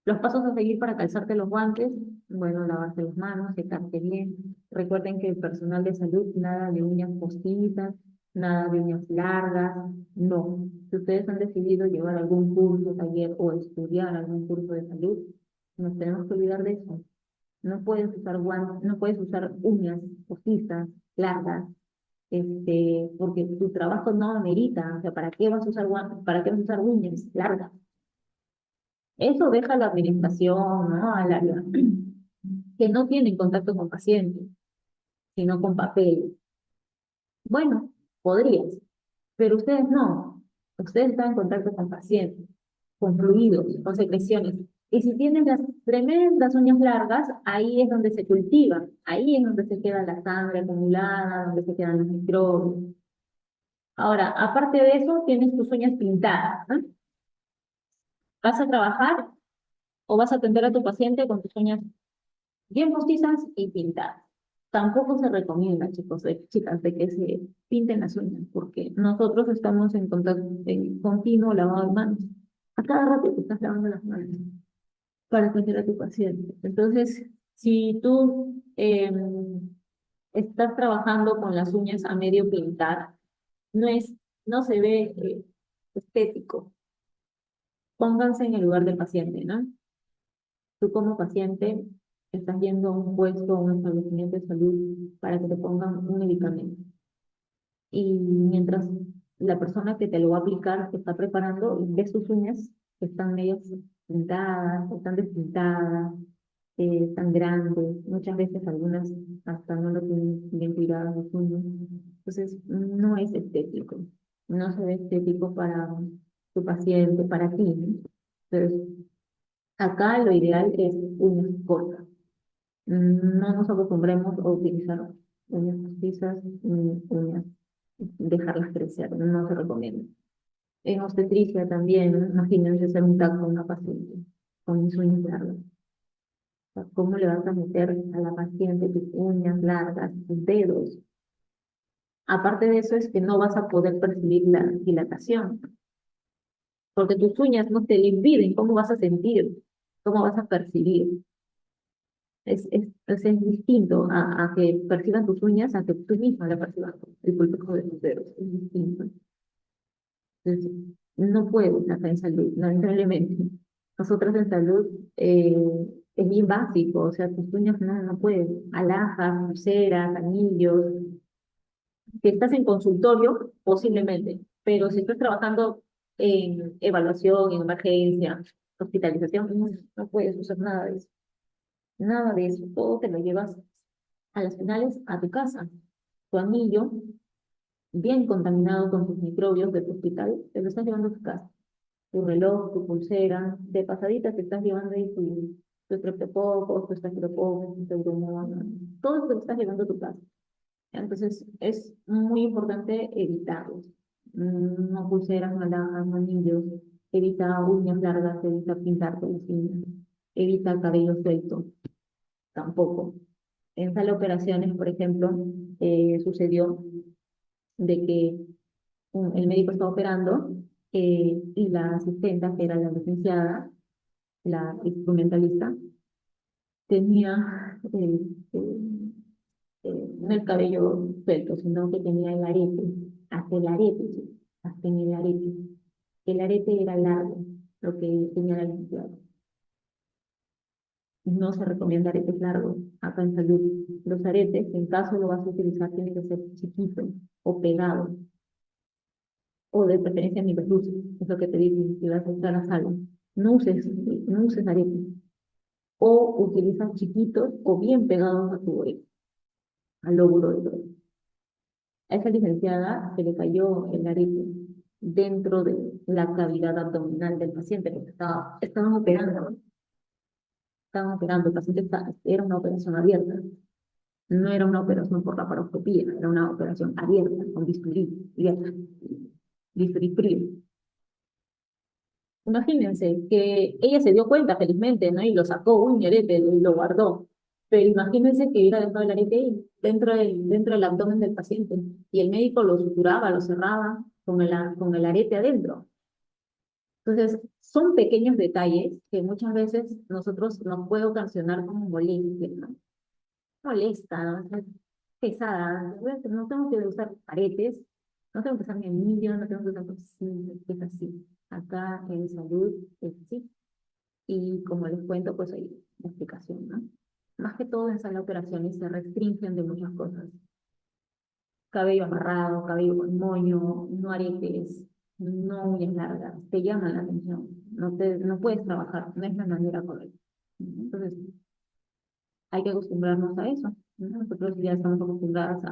Los pasos a seguir para calzarte los guantes, bueno, lavarte las manos, secarte bien. Recuerden que el personal de salud, nada de uñas postizas, nada de uñas largas, no. Si ustedes han decidido llevar algún curso, taller o estudiar algún curso de salud, nos tenemos que olvidar de eso. No puedes usar guantes, no puedes usar uñas postizas, largas, porque tu trabajo no amerita. O sea, ¿para qué vas a usar guantes? ¿Para qué vas a usar uñas largas? Eso deja a la administración, ¿no? Al área que no tienen contacto con pacientes, sino con papeles. Bueno, podrías, pero ustedes no. Ustedes están en contacto con pacientes, con fluidos, con secreciones. Y si tienen las tremendas uñas largas, ahí es donde se cultivan, ahí es donde se queda la sangre acumulada, donde se quedan los microbios. Ahora, aparte de eso, tienes tus uñas pintadas, ¿no? ¿Vas a trabajar o vas a atender a tu paciente con tus uñas bien postizas y pintadas? Tampoco se recomienda, chicos, chicas, de que se pinten las uñas, porque nosotros estamos en contacto en continuo lavado de manos. A cada rato te estás lavando las manos para atender a tu paciente. Entonces, si tú estás trabajando con las uñas a medio pintar, no es, no se ve estético. Pónganse en el lugar del paciente, ¿no? Tú como paciente estás yendo a un puesto, a un establecimiento de salud para que te pongan un medicamento. Y mientras la persona que te lo va a aplicar se está preparando, ves sus uñas que están medias pintadas, están despintadas, están grandes, muchas veces algunas hasta no lo tienen bien cuidadas las uñas. Entonces, no es estético, no se ve estético para tu paciente, para ti, ¿no? Entonces, acá lo ideal es uñas cortas. No nos acostumbremos a utilizar uñas postizas ni uñas, dejarlas crecer, no se recomienda. En obstetricia también, ¿no? Imagínense hacer un TAC con una paciente con mis uñas largas. O sea, ¿cómo le vas a meter a la paciente tus uñas largas, tus dedos? Aparte de eso es que no vas a poder percibir la dilatación, porque tus uñas no te lo impiden. ¿Cómo vas a sentir? ¿Cómo vas a percibir? Es distinto a que percibas tus uñas, a que tú misma la percibas con el pulso de tus dedos. Es distinto. Entonces, no puedes acá en salud, lamentablemente. Nosotros en salud es bien básico, o sea, tus uñas no puedes. Alhajas, pulseras, anillos. Si estás en consultorio, posiblemente, pero si estás trabajando en evaluación, en emergencia, hospitalización, no puedes usar nada de eso. Nada de eso. Todo te lo llevas a las finales a tu casa. Tu anillo, bien contaminado con tus microbios de tu hospital, te lo estás llevando a tu casa. Tu reloj, tu pulsera, de pasadita te estás llevando ahí tu estreptococos, tu estafilococcus, tu pseudomonas, todo eso te lo estás llevando a tu casa. Entonces, es muy importante evitarlos. No pulseras, no alhajas, no anillos, evita uñas largas, evita pintarte las uñas, evita cabello suelto, tampoco. En sala de operaciones, por ejemplo, sucedió de que el médico estaba operando y la asistenta, que era la licenciada, la instrumentalista, tenía no el cabello suelto, sino que tenía el arete, hasta el arete, sí, hasta en el arete. El arete era largo, lo que tenía la licenciada. No se recomienda aretes largos acá en salud. Los aretes, en caso lo vas a utilizar, tienen que ser chiquitos o pegados, o de preferencia nivel luz, es lo que te dicen si vas a usar la sala. No uses aretes, o utilizas chiquitos o bien pegados a tu oreja, al lóbulo del oído. A esa licenciada se le cayó el arete dentro de la cavidad abdominal del paciente, porque estaban operando, el paciente era una operación abierta, no era una operación por laparoscopía, era una operación abierta, con bisturí frío. Imagínense que ella se dio cuenta felizmente, ¿no? Y lo sacó, un arete, y lo guardó. Pero imagínense que hubiera dejado el arete ahí, dentro del abdomen del paciente, y el médico lo suturaba, lo cerraba con el arete adentro. Entonces, son pequeños detalles que muchas veces nosotros nos puede ocasionar como molestia, ¿no? Molesta, ¿no? O sea, pesada. No tengo que usar aretes, no tengo que usar mi anillo, no tengo que usar sí, es así. Acá en salud es así. Y como les cuento, pues hay una explicación, ¿no? Más que todo en sala de operaciones se restringen de muchas cosas. Cabello amarrado, cabello con moño, no aretes, no uñas largas, te llaman la atención, no puedes trabajar, no es la manera correcta. Entonces, hay que acostumbrarnos a eso, ¿no? Nosotros ya estamos acostumbradas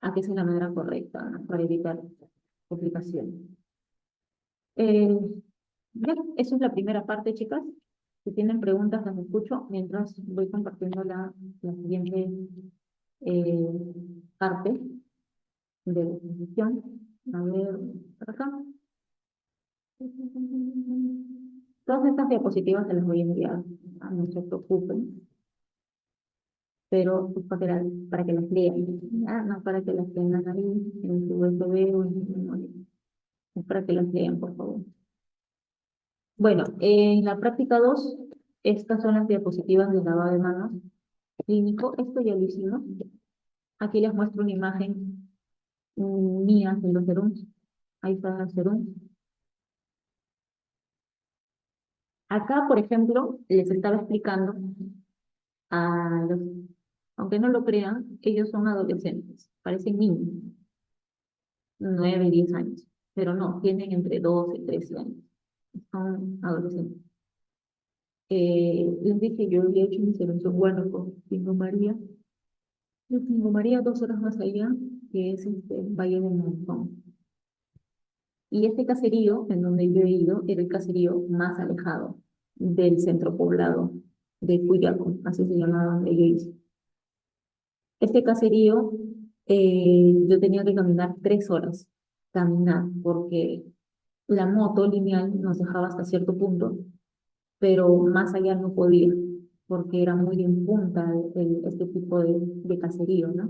a que esa es la manera correcta, ¿no? Para evitar complicaciones. Eh, ya, eso es la primera parte, chicas. Si tienen preguntas, las escucho mientras voy compartiendo la siguiente eh, parte de la exposición. A ver, por acá. Todas estas diapositivas se las voy a enviar, no se preocupen, pero es para que las lean, ¿ya? No para que las tengan ahí en su USB o en su memoria. Es para que las lean, por favor. Bueno, en la práctica 2, estas son las diapositivas de lavado de manos clínico. Esto ya lo hicimos. Aquí les muestro una imagen mía de los serums. Ahí están los serums. Acá, por ejemplo, les estaba explicando a los, aunque no lo crean, ellos son adolescentes, parecen niños, 9, 10 años, pero no, tienen entre 12 y 13 años, son adolescentes. Les dije, yo había hecho mi servicio bueno con Pingo María. Yo Pingo María 2 horas más allá, que es Valle de Monzón. Y este caserío, en donde yo he ido, era el caserío más alejado del centro poblado de Cuyaco, así se llamaba donde yo hice. Este caserío, yo tenía que caminar 3 horas, caminar, porque La moto lineal nos dejaba hasta cierto punto, pero más allá no podía, porque era muy en punta este tipo de caserío, ¿no?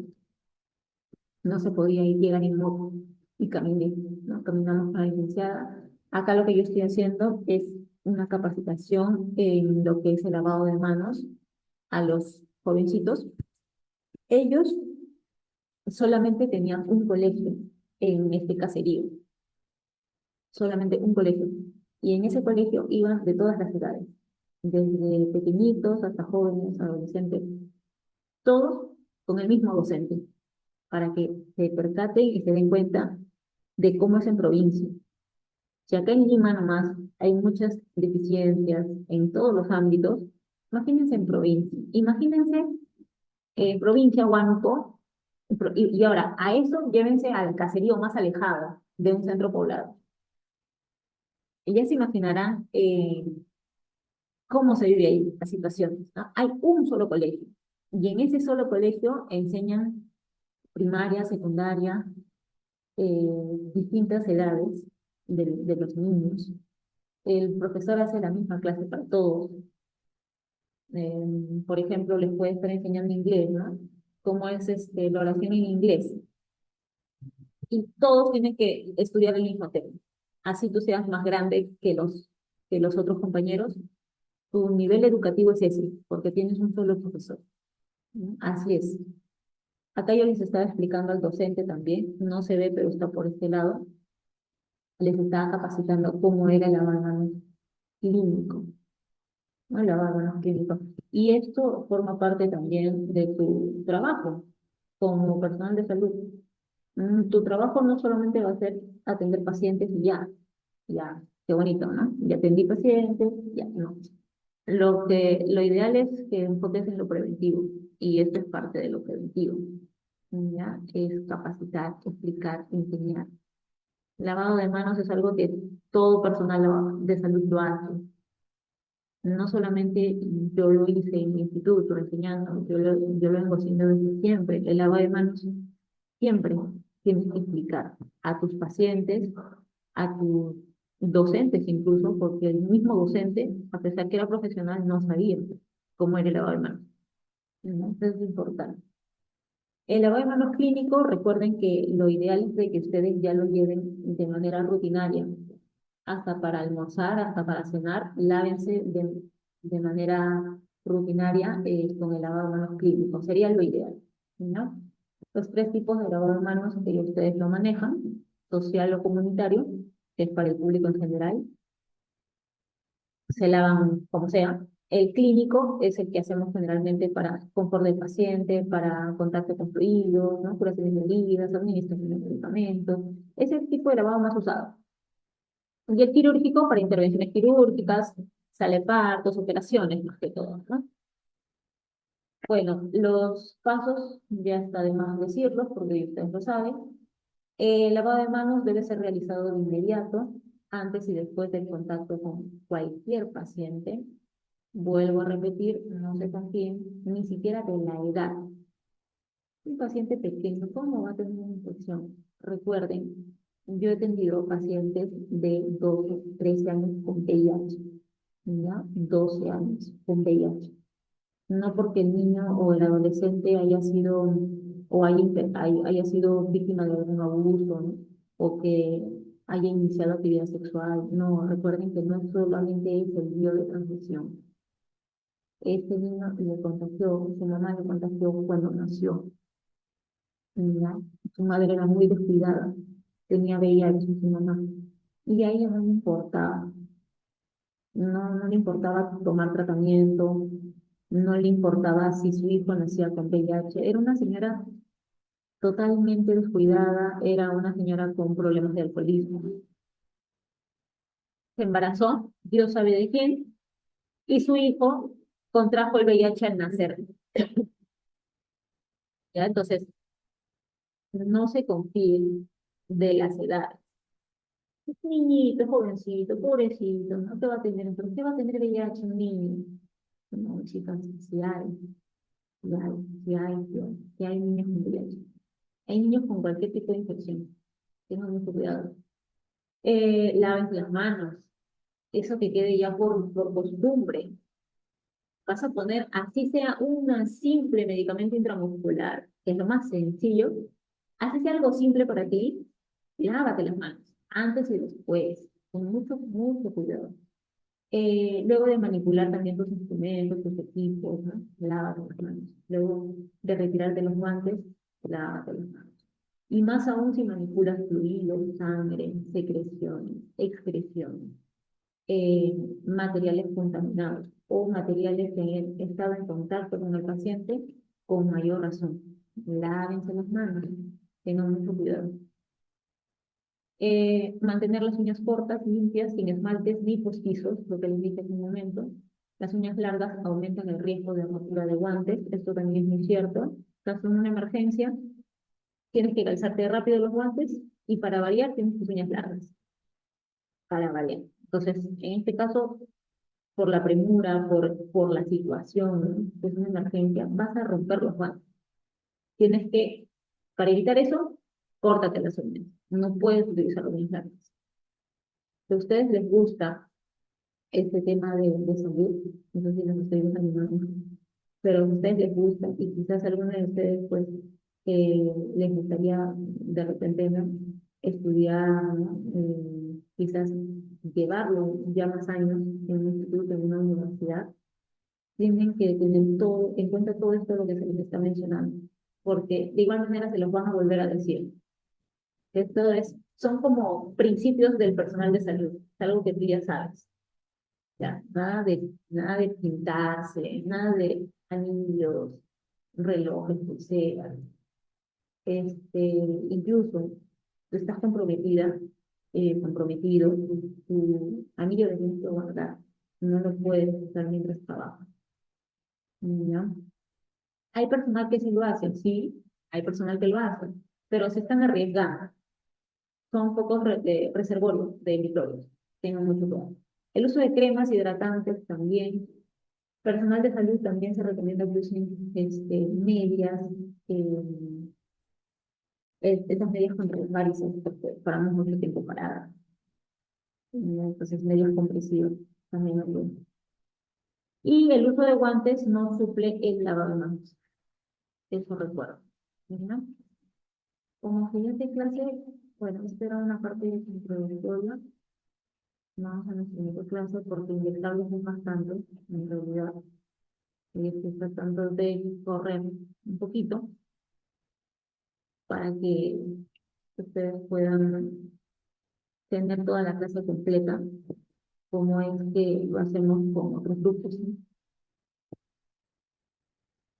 No se podía ir, llegar en moto y caminé, ¿no? Caminamos con la licenciada. Acá lo que yo estoy haciendo es una capacitación en lo que es el lavado de manos a los jovencitos. Ellos solamente tenían un colegio en este caserío, solamente un colegio. Y en ese colegio iban de todas las edades, desde pequeñitos hasta jóvenes, adolescentes, todos con el mismo docente, para que se percaten y se den cuenta de cómo es en provincia. Si acá en Lima nomás hay muchas deficiencias en todos los ámbitos, imagínense en provincia. Imagínense en provincia, Huánuco, y ahora a eso llévense al caserío más alejado de un centro poblado. Y ya se imaginarán cómo se vive ahí la situación, ¿no? Hay un solo colegio y en ese solo colegio enseñan primaria, secundaria, distintas edades de los niños. El profesor hace la misma clase para todos. Por ejemplo, les puede estar enseñando inglés, ¿no? Cómo es la oración en inglés. Y todos tienen que estudiar el mismo tema. Así tú seas más grande que los otros compañeros, tu nivel educativo es ese, porque tienes un solo profesor, ¿no? Así es. Acá yo les estaba explicando al docente también, no se ve, pero está por este lado, les estaba capacitando cómo era el lavado clínico, ¿no? El lavado clínico. Y esto forma parte también de tu trabajo como personal de salud. Tu trabajo no solamente va a ser atender pacientes y ya, ya, qué bonito, ¿no? Ya atendí pacientes, ya, no. Lo ideal es que enfoques en lo preventivo, y esto es parte de lo preventivo, ¿ya? Es capacitar, explicar, enseñar. Lavado de manos es algo que todo personal de salud lo hace. No solamente yo lo hice en mi instituto enseñando, yo lo vengo haciendo desde siempre. El lavado de manos siempre tienes que explicar a tus pacientes, a tus docentes incluso, porque el mismo docente, a pesar que era profesional, no sabía cómo era el lavado de manos, ¿no? Eso es importante. El lavado de manos clínico, recuerden que lo ideal es de que ustedes ya lo lleven de manera rutinaria, hasta para almorzar, hasta para cenar, lávense de manera rutinaria con el lavado de manos clínico, sería lo ideal, ¿no? Los tres tipos de lavado de manos que ustedes lo manejan: social o comunitario, que es para el público en general, se lavan como sea. El clínico es el que hacemos generalmente para confort del paciente, para contacto con fluidos, ¿no? Curaciones de heridas, administración de medicamentos. Es el tipo de lavado más usado. Y el quirúrgico para intervenciones quirúrgicas, sale partos, operaciones, más que todo, ¿no? Bueno, los pasos ya está de más decirlos porque ustedes lo saben. El lavado de manos debe ser realizado de inmediato, antes y después del contacto con cualquier paciente. Vuelvo a repetir, no se confíen ni siquiera de la edad. Un paciente pequeño, ¿cómo va a tener una infección? Recuerden, yo he atendido pacientes de 12, 13 años con VIH, ¿ya? 12 años con VIH. No porque el niño o el adolescente haya sido o haya sido víctima de algún abuso, ¿no? O que haya iniciado actividad sexual. No, recuerden que no solamente es el virus de transmisión. Este niño le contagió, su mamá le contagió cuando nació, ¿ya? Su madre era muy descuidada, tenía VIH su mamá, y a ella no le importaba, no le importaba tomar tratamiento, no le importaba si su hijo nacía con VIH, era una señora totalmente descuidada, era una señora con problemas de alcoholismo. Se embarazó, Dios sabe de quién, y su hijo contrajo el VIH al nacer, ¿ya? Entonces, no se confíen de las edades. Niñito, jovencito, pobrecito, no te va a tener, ¿pero qué va a tener VIH un niño? No, chicas, sí hay, sí hay, sí hay, sí hay niños con VIH. Hay niños con cualquier tipo de infección. Tengan mucho cuidado. Lávense las manos, eso que quede ya por costumbre. Vas a poner, así sea un simple medicamento intramuscular, que es lo más sencillo, así sea algo simple para ti, lávate las manos, antes y después, con mucho, mucho cuidado. Luego de manipular también tus instrumentos, tus equipos, ¿no? Lávate las manos. Luego de retirarte los guantes, lávate las manos. Y más aún si manipulas fluidos, sangre, secreciones, excreciones, eh, materiales contaminados o materiales que han estado en contacto con el paciente, con mayor razón. Lávense las manos, tengan mucho cuidado. Mantener las uñas cortas, limpias, sin esmaltes ni postizos, lo que les dije hace un momento. Las uñas largas aumentan el riesgo de rotura de guantes, esto también es muy cierto. Caso de una emergencia, tienes que calzarte rápido los guantes y para variar tienes tus uñas largas, para variar. Entonces, en este caso, por la premura, por la situación, ¿no? Es una emergencia, vas a romper los guantes. Tienes que, para evitar eso, córtate las uñas. No puedes utilizar uñas largas. Si a ustedes les gusta este tema de salud, no sé si los estoy desanimando, pero a ustedes les gusta y quizás algunos de ustedes pues les gustaría de repente, ¿no? Estudiar, quizás llevarlo ya más años en un instituto, en una universidad, tienen que tener todo, en cuenta todo esto lo que se les está mencionando, porque de igual manera se los van a volver a decir. Esto es, son como principios del personal de salud, es algo que tú ya sabes. Ya, nada de pintarse, nada de anillos, relojes, pulseras. Incluso tú estás comprometida, comprometido, tu anillo de tienes que guardar. No lo puedes usar mientras trabajas. ¿Ya? Hay personal que sí lo hace, sí, hay personal que lo hace, pero se están arriesgando. Son pocos reservorios de microbios. Tengan mucho cuidado. El uso de cremas hidratantes también. Personal de salud también se recomienda que usen medias, eh, esas medias contra las varices, porque paramos mucho tiempo paradas. Entonces, medios compresivos también ayudan. Y el uso de guantes no suple el lavado de manos. Eso recuerdo. ¿No? Como siguiente clase, bueno, esta era una parte introductoria. Vamos a la siguiente clase porque inyectables es bastante, en realidad. Y estoy tratando de correr un poquito para que ustedes puedan tener toda la clase completa, como es que lo hacemos con otros grupos, ¿no?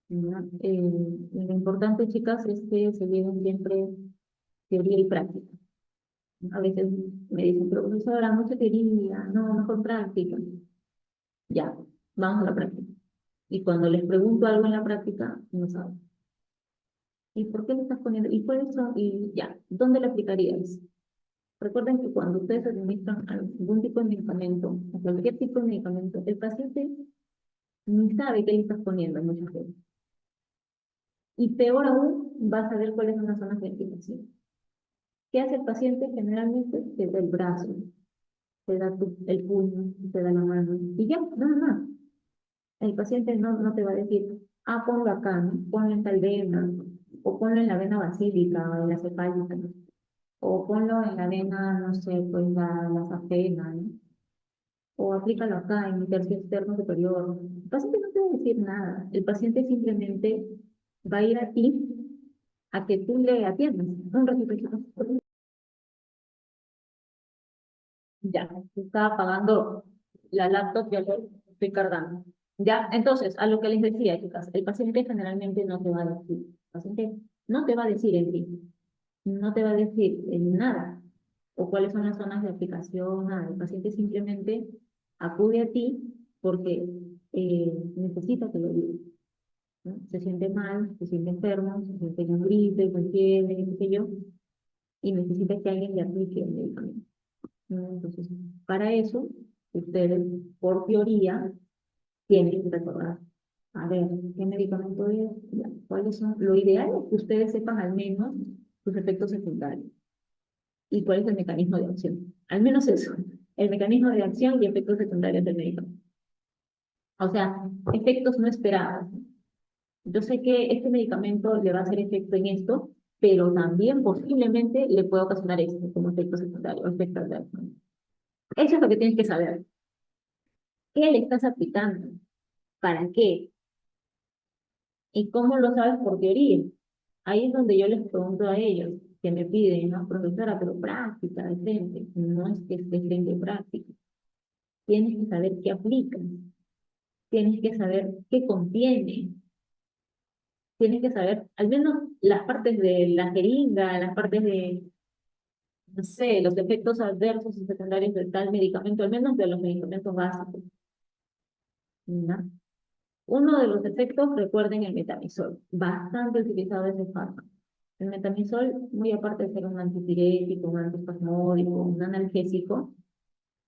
¿Ya? Lo importante, chicas, es que se lleven siempre teoría y práctica. A veces me dicen, pero profesora, mucha teoría, no, mejor práctica. Ya, vamos a la práctica. Y cuando les pregunto algo en la práctica, no saben. ¿Y por qué le estás poniendo? ¿Y por eso? Y ya, ¿dónde lo aplicarías? Recuerden que cuando ustedes administran algún tipo de medicamento, o cualquier tipo de medicamento, el paciente ni sabe qué le estás poniendo muchas veces. Y peor aún, va a saber cuáles son las zonas de indicación. ¿Qué hace el paciente? Generalmente te da el brazo, te da el puño, te da la mano, y ya, nada más. El paciente no te va a decir, ah, ponlo acá, ¿no? Ponlo en tal vena, o ponlo en la vena basílica, o en la cefálica, ¿no? O ponlo en la vena, no sé, pues la safena, ¿no? O aplícalo acá en mi tercio externo superior. El paciente no te va a decir nada. El paciente simplemente va a ir a ti a que tú le atiendas. Un ratito. Ya, estaba apagando la laptop, ya lo estoy cargando. Ya, entonces, a lo que les decía, chicas, el paciente generalmente no te va a decir, el paciente no te va a decir en sí, no te va a decir en nada, o cuáles son las zonas de aplicación, nada. El paciente simplemente acude a ti porque necesita que lo digas, ¿no? Se siente mal, se siente enfermo, se siente con gripe, con fiebre, qué sé yo, y necesita que alguien le aplique el medicamento, ¿no? Entonces, para eso, ustedes, por teoría, tienen que recordar, a ver, ¿qué medicamento es? Ya, ¿cuáles son? Lo ideal es que ustedes sepan al menos sus efectos secundarios. y cuál es el mecanismo de acción. Al menos eso, el mecanismo de acción y efectos secundarios del medicamento. O sea, efectos no esperados. Yo sé que este medicamento le va a hacer efecto en esto, pero también posiblemente le puede ocasionar esto como efecto secundario, efecto adverso. Eso es lo que tienes que saber. ¿Qué le estás aplicando? ¿Para qué? ¿Y cómo lo sabes por teoría? Ahí es donde yo les pregunto a ellos, que me piden, ¿no? Profesora, pero práctica, de frente. No es que esté frente práctica. Tienes que saber qué aplican. Tienes que saber qué contiene. Tienes que saber al menos las partes de la jeringa, las partes de, no sé, los efectos adversos y secundarios de tal medicamento, al menos de los medicamentos básicos, ¿no? Uno de los efectos, recuerden el metamizol, bastante utilizado ese fármaco. El metamizol, muy aparte de ser un antipirético, un antiespasmódico, un analgésico,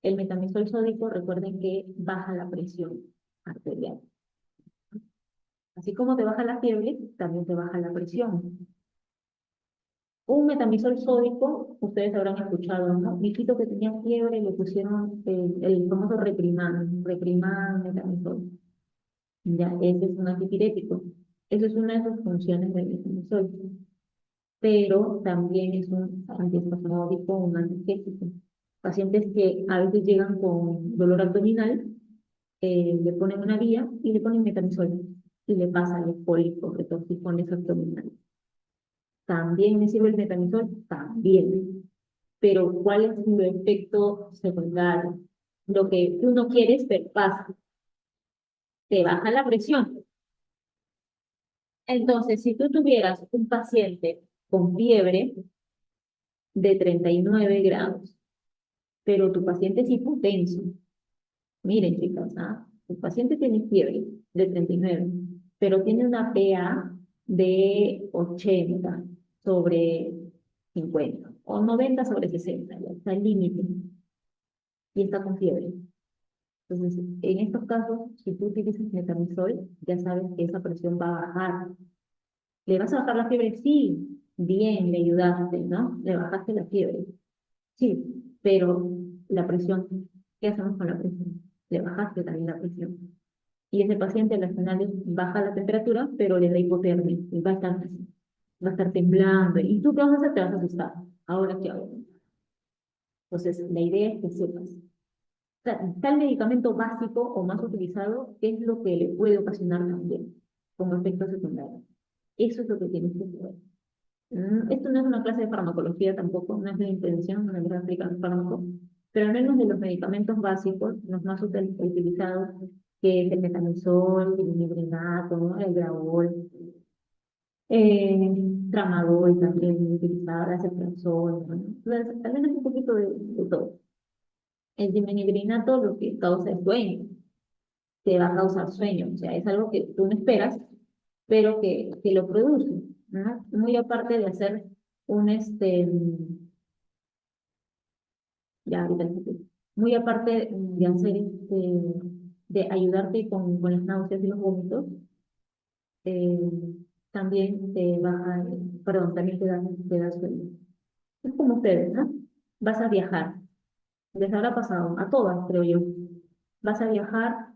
el metamizol sódico, recuerden que baja la presión arterial. Así como te baja la fiebre, también te baja la presión. Un metamizol sódico, ustedes habrán escuchado, ¿no? Mi hijito que tenía fiebre le pusieron el famoso reprimán metamizol. Ya, ese es un antipirético. Esa es una de sus funciones del metamizol. Pero también es un antiespasmódico, un analgésico. Pacientes que a veces llegan con dolor abdominal, le ponen una vía y le ponen metamizol y le pasan los pólipos, retortijones abdominales. ¿También me sirve el metamizol? También. Pero ¿cuál es su efecto secundario? Lo que tú no quieres, pero pasa. Te baja la presión. Entonces, si tú tuvieras un paciente con fiebre de 39 grados, pero tu paciente es hipotenso, miren chicas, ¿ah? Tu paciente tiene fiebre de 39, pero tiene una PA de 80 sobre 50 o 90 sobre 60, ya está el límite y está con fiebre. Entonces, en estos casos, si tú utilizas metamizol, ya sabes que esa presión va a bajar. ¿Le vas a bajar la fiebre? Sí, bien, le ayudaste, ¿no? Le bajaste la fiebre. Sí, pero la presión, ¿qué hacemos con la presión? Le bajaste también la presión. Y ese paciente al final baja la temperatura, pero le da hipotermia y va a estar temblando. ¿Y tú qué vas a hacer? Te vas a asustar. ¿Ahora qué hago? Entonces, la idea es que sepas. Tal medicamento básico o más utilizado, ¿qué es lo que le puede ocasionar también como efecto secundario? Eso es lo que tienes que saber. Esto no es una clase de farmacología tampoco, no es la intención de empezar a aplicar fármacos, pero al menos de los medicamentos básicos, los más utilizados, que es el metamizol, el imebrinato, ¿no? El gravol, eh, tramadol también muy utilizado, el ceftriaxona, ¿no? Entonces, al menos un poquito de todo. El dimebrinato lo que causa es sueño, te va a causar sueño, o sea, es algo que tú no esperas, pero que lo produce, ¿no? Muy aparte de hacer un, ya ahorita les explico. Muy aparte de hacer, de ayudarte con las náuseas y los vómitos, eh, también te baja, perdón, también te da sueño. Es como ustedes, ¿no? Vas a viajar, les habrá pasado, a todas, creo yo. Vas a viajar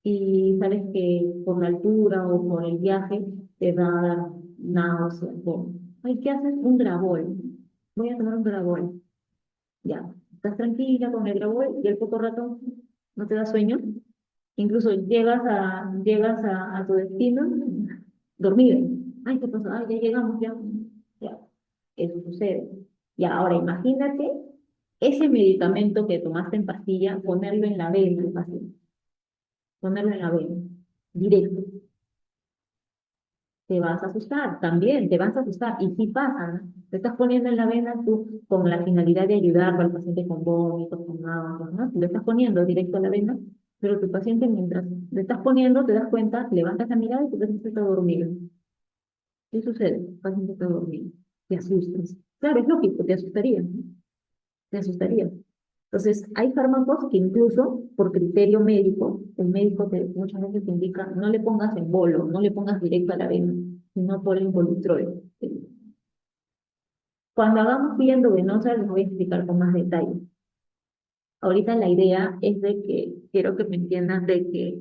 y sabes que por la altura o por el viaje te va a dar náuseas. Ay, ¿qué haces? Un Gravol. Voy a tomar un Gravol. Ya, estás tranquila con el Gravol y al poco rato no te da sueño. Incluso llegas a tu destino dormida. Ay, ¿qué pasó? Ay, ya llegamos, ya. Ya, eso sucede. Ya, ahora imagínate ese medicamento que tomaste en pastilla, ponerlo en la vena del paciente, ponerlo en la vena, directo. Te vas a asustar, también te vas a asustar. Y si pasa, ¿no? Te estás poniendo en la vena tú con la finalidad de ayudar al paciente con vómitos, con náuseas, ¿no? Lo estás poniendo directo a la vena, pero tu paciente mientras le estás poniendo, te das cuenta, levantas la mirada y tu paciente está dormido. ¿Qué sucede? El paciente está dormido. Te asustas. Claro, es lógico, te asustaría, ¿no? Te asustaría. Entonces, hay fármacos que incluso por criterio médico, el médico muchas veces te indica, no le pongas en bolo, no le pongas directo a la vena, sino por el involutrol. Cuando hagamos vía endovenosa les voy a explicar con más detalle. Ahorita la idea es de que quiero que me entiendan de que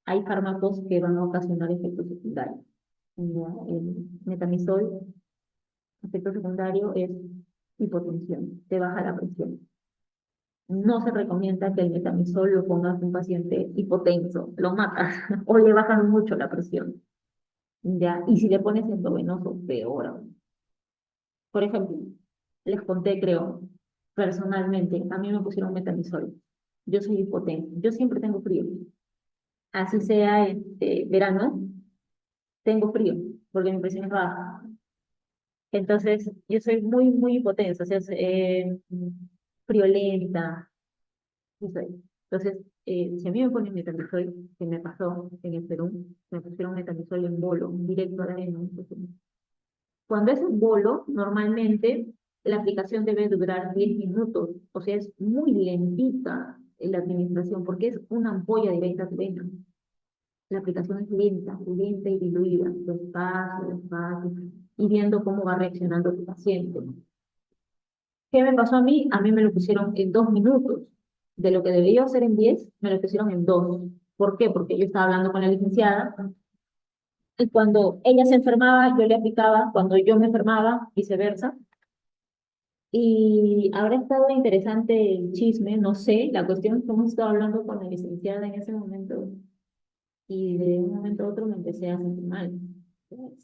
hay fármacos que van a ocasionar efectos secundarios. Ya, el metamizol, efecto secundario es hipotensión, te baja la presión. No se recomienda que el metamizol lo pongas en un paciente hipotenso, lo matas o le bajan mucho la presión. Ya, y si le pones endovenoso, peor aún. Por ejemplo, les conté, creo, personalmente, a mí me pusieron metamizol. Yo soy hipotensa, yo siempre tengo frío. Así sea verano, tengo frío, porque mi presión es baja. Entonces, yo soy muy, muy hipotensa, o sea, friolenta, sí soy. Entonces, si a mí me ponen metamizol, que me pasó en el Perú, me pusieron metamizol en bolo, directo a la vena. Cuando es en bolo, normalmente la aplicación debe durar 10 minutos, o sea, es muy lentita la administración, porque es una ampolla directa a tu vena. La aplicación es lenta, lenta y diluida, despacio, despacio, y viendo cómo va reaccionando tu paciente. ¿Qué me pasó a mí? A mí me lo pusieron en 2 minutos. De lo que debería hacer en 10, me lo pusieron en 2. ¿Por qué? Porque yo estaba hablando con la licenciada y cuando ella se enfermaba, yo le aplicaba, cuando yo me enfermaba, viceversa. Y habrá estado interesante el chisme, no sé, la cuestión es que hemos estado hablando con la licenciada en ese momento y de un momento a otro me empecé a sentir mal.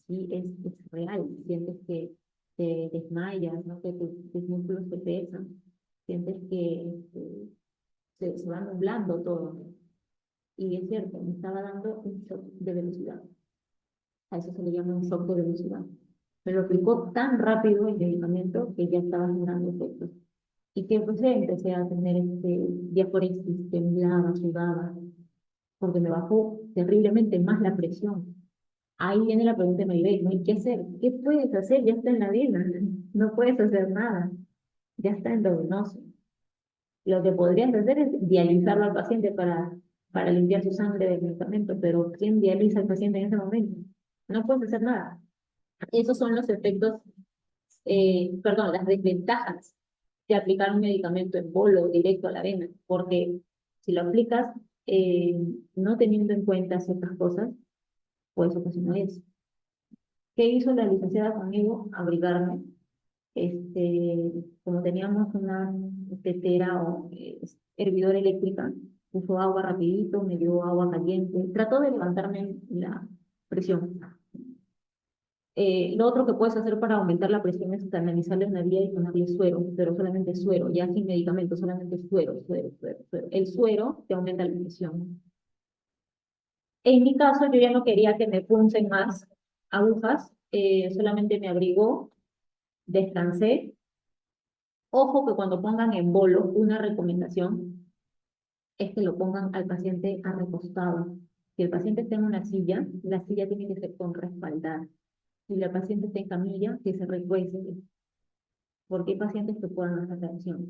Sí, es real, sientes que te desmayas, ¿no? Que tus músculos te pesan, sientes que se va nublando todo. Y es cierto, me estaba dando un shock de velocidad. A eso se le llama un shock de velocidad. Me lo aplicó tan rápido el medicamento que ya estaba generando efectos. ¿Y qué pues empecé a tener diaforesis, temblaba, sudaba, porque me bajó terriblemente más la presión. Ahí viene la pregunta de Maribel, ¿no? ¿Y qué hacer? ¿Qué puedes hacer? Ya está en la vena, no puedes hacer nada, ya está endovenoso. Lo que podrías hacer es dializarlo al paciente para limpiar su sangre del medicamento, pero ¿quién dializa al paciente en ese momento? No puedes hacer nada. Esos son los efectos, perdón, las desventajas de aplicar un medicamento en bolo directo a la vena, porque si lo aplicas eh, no teniendo en cuenta ciertas cosas, pues ocasionar eso. ¿Qué hizo la licenciada conmigo? Abrigarme. Como teníamos una tetera o hervidora eléctrica, puso agua rapidito, me dio agua caliente, trató de levantarme la presión. Lo otro que puedes hacer para aumentar la presión es canalizarle una vía y ponerle suero, pero solamente suero, ya sin medicamento, solamente suero, suero, suero, suero. El suero te aumenta la presión. En mi caso, yo ya no quería que me punsen más agujas, solamente me abrigó, descansé. Ojo que cuando pongan en bolo, una recomendación es que lo pongan al paciente recostado. Si el paciente está en una silla, la silla tiene que ser con respaldar. Si la paciente está en camilla, que se recueste, porque hay pacientes que pueden hacer reacción.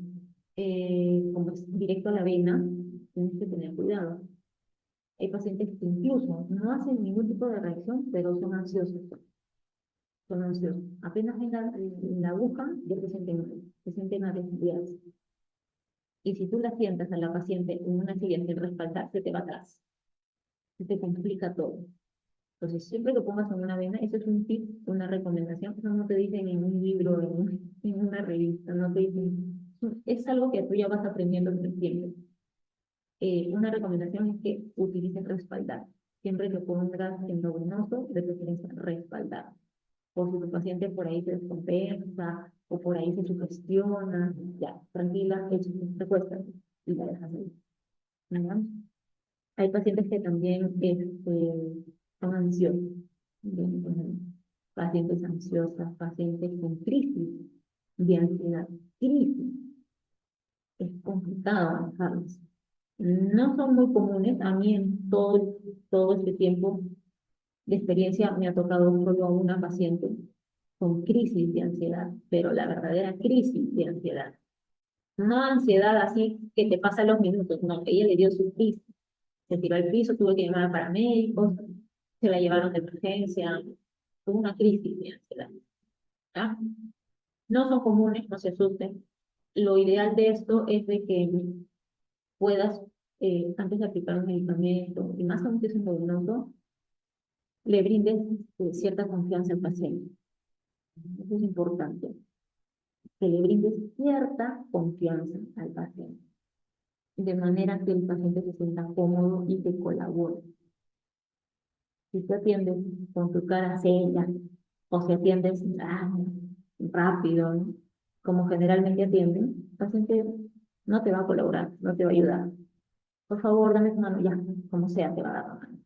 Como es directo a la vena, tienes que tener cuidado. Hay pacientes que incluso no hacen ningún tipo de reacción, pero son ansiosos. Son ansiosos. Apenas ven la aguja, ya se sienten arrepentidos. Y si tú la sientas a la paciente en una silla sin respaldar, se te va atrás. Se te complica todo. Entonces, siempre que pongas en una vena, eso es un tip, una recomendación. Eso no te dicen en un libro, en una revista, no te dicen. Es algo que tú ya vas aprendiendo con el tiempo. Una recomendación es que utilices respaldar. Siempre que pongas endovenoso, de preferencia respaldar. Por si tu paciente por ahí se descompensa o por ahí se sugestiona, ya, tranquila, recuesta y la dejas ahí. ¿No? Hay pacientes que también son ansiosos. Bien, pacientes ansiosas, pacientes con crisis de ansiedad. Crisis es complicado manejarlos. No son muy comunes. A mí en todo este tiempo de experiencia me ha tocado solo a una paciente con crisis de ansiedad, pero la verdadera crisis de ansiedad. No ansiedad así que te pasa los minutos, no, ella le dio su crisis. Se tiró al piso, tuvo que llamar a paramédicos, se la llevaron de emergencia, tuvo una crisis de ansiedad. ¿Ah? No son comunes, no se asusten. Lo ideal de esto es de que puedas, antes de aplicar un medicamento, y más aún que es un novedoso, le brindes cierta confianza al paciente. Eso es importante, que le brindes cierta confianza al paciente, de manera que el paciente se sienta cómodo y que colabore. Si tú atiendes con tu cara seria, o si atiendes rápido, ¿no? Como generalmente atienden, el paciente no te va a colaborar, no te va a ayudar. Por favor, dame tu mano, ya, como sea, te va a dar la mano.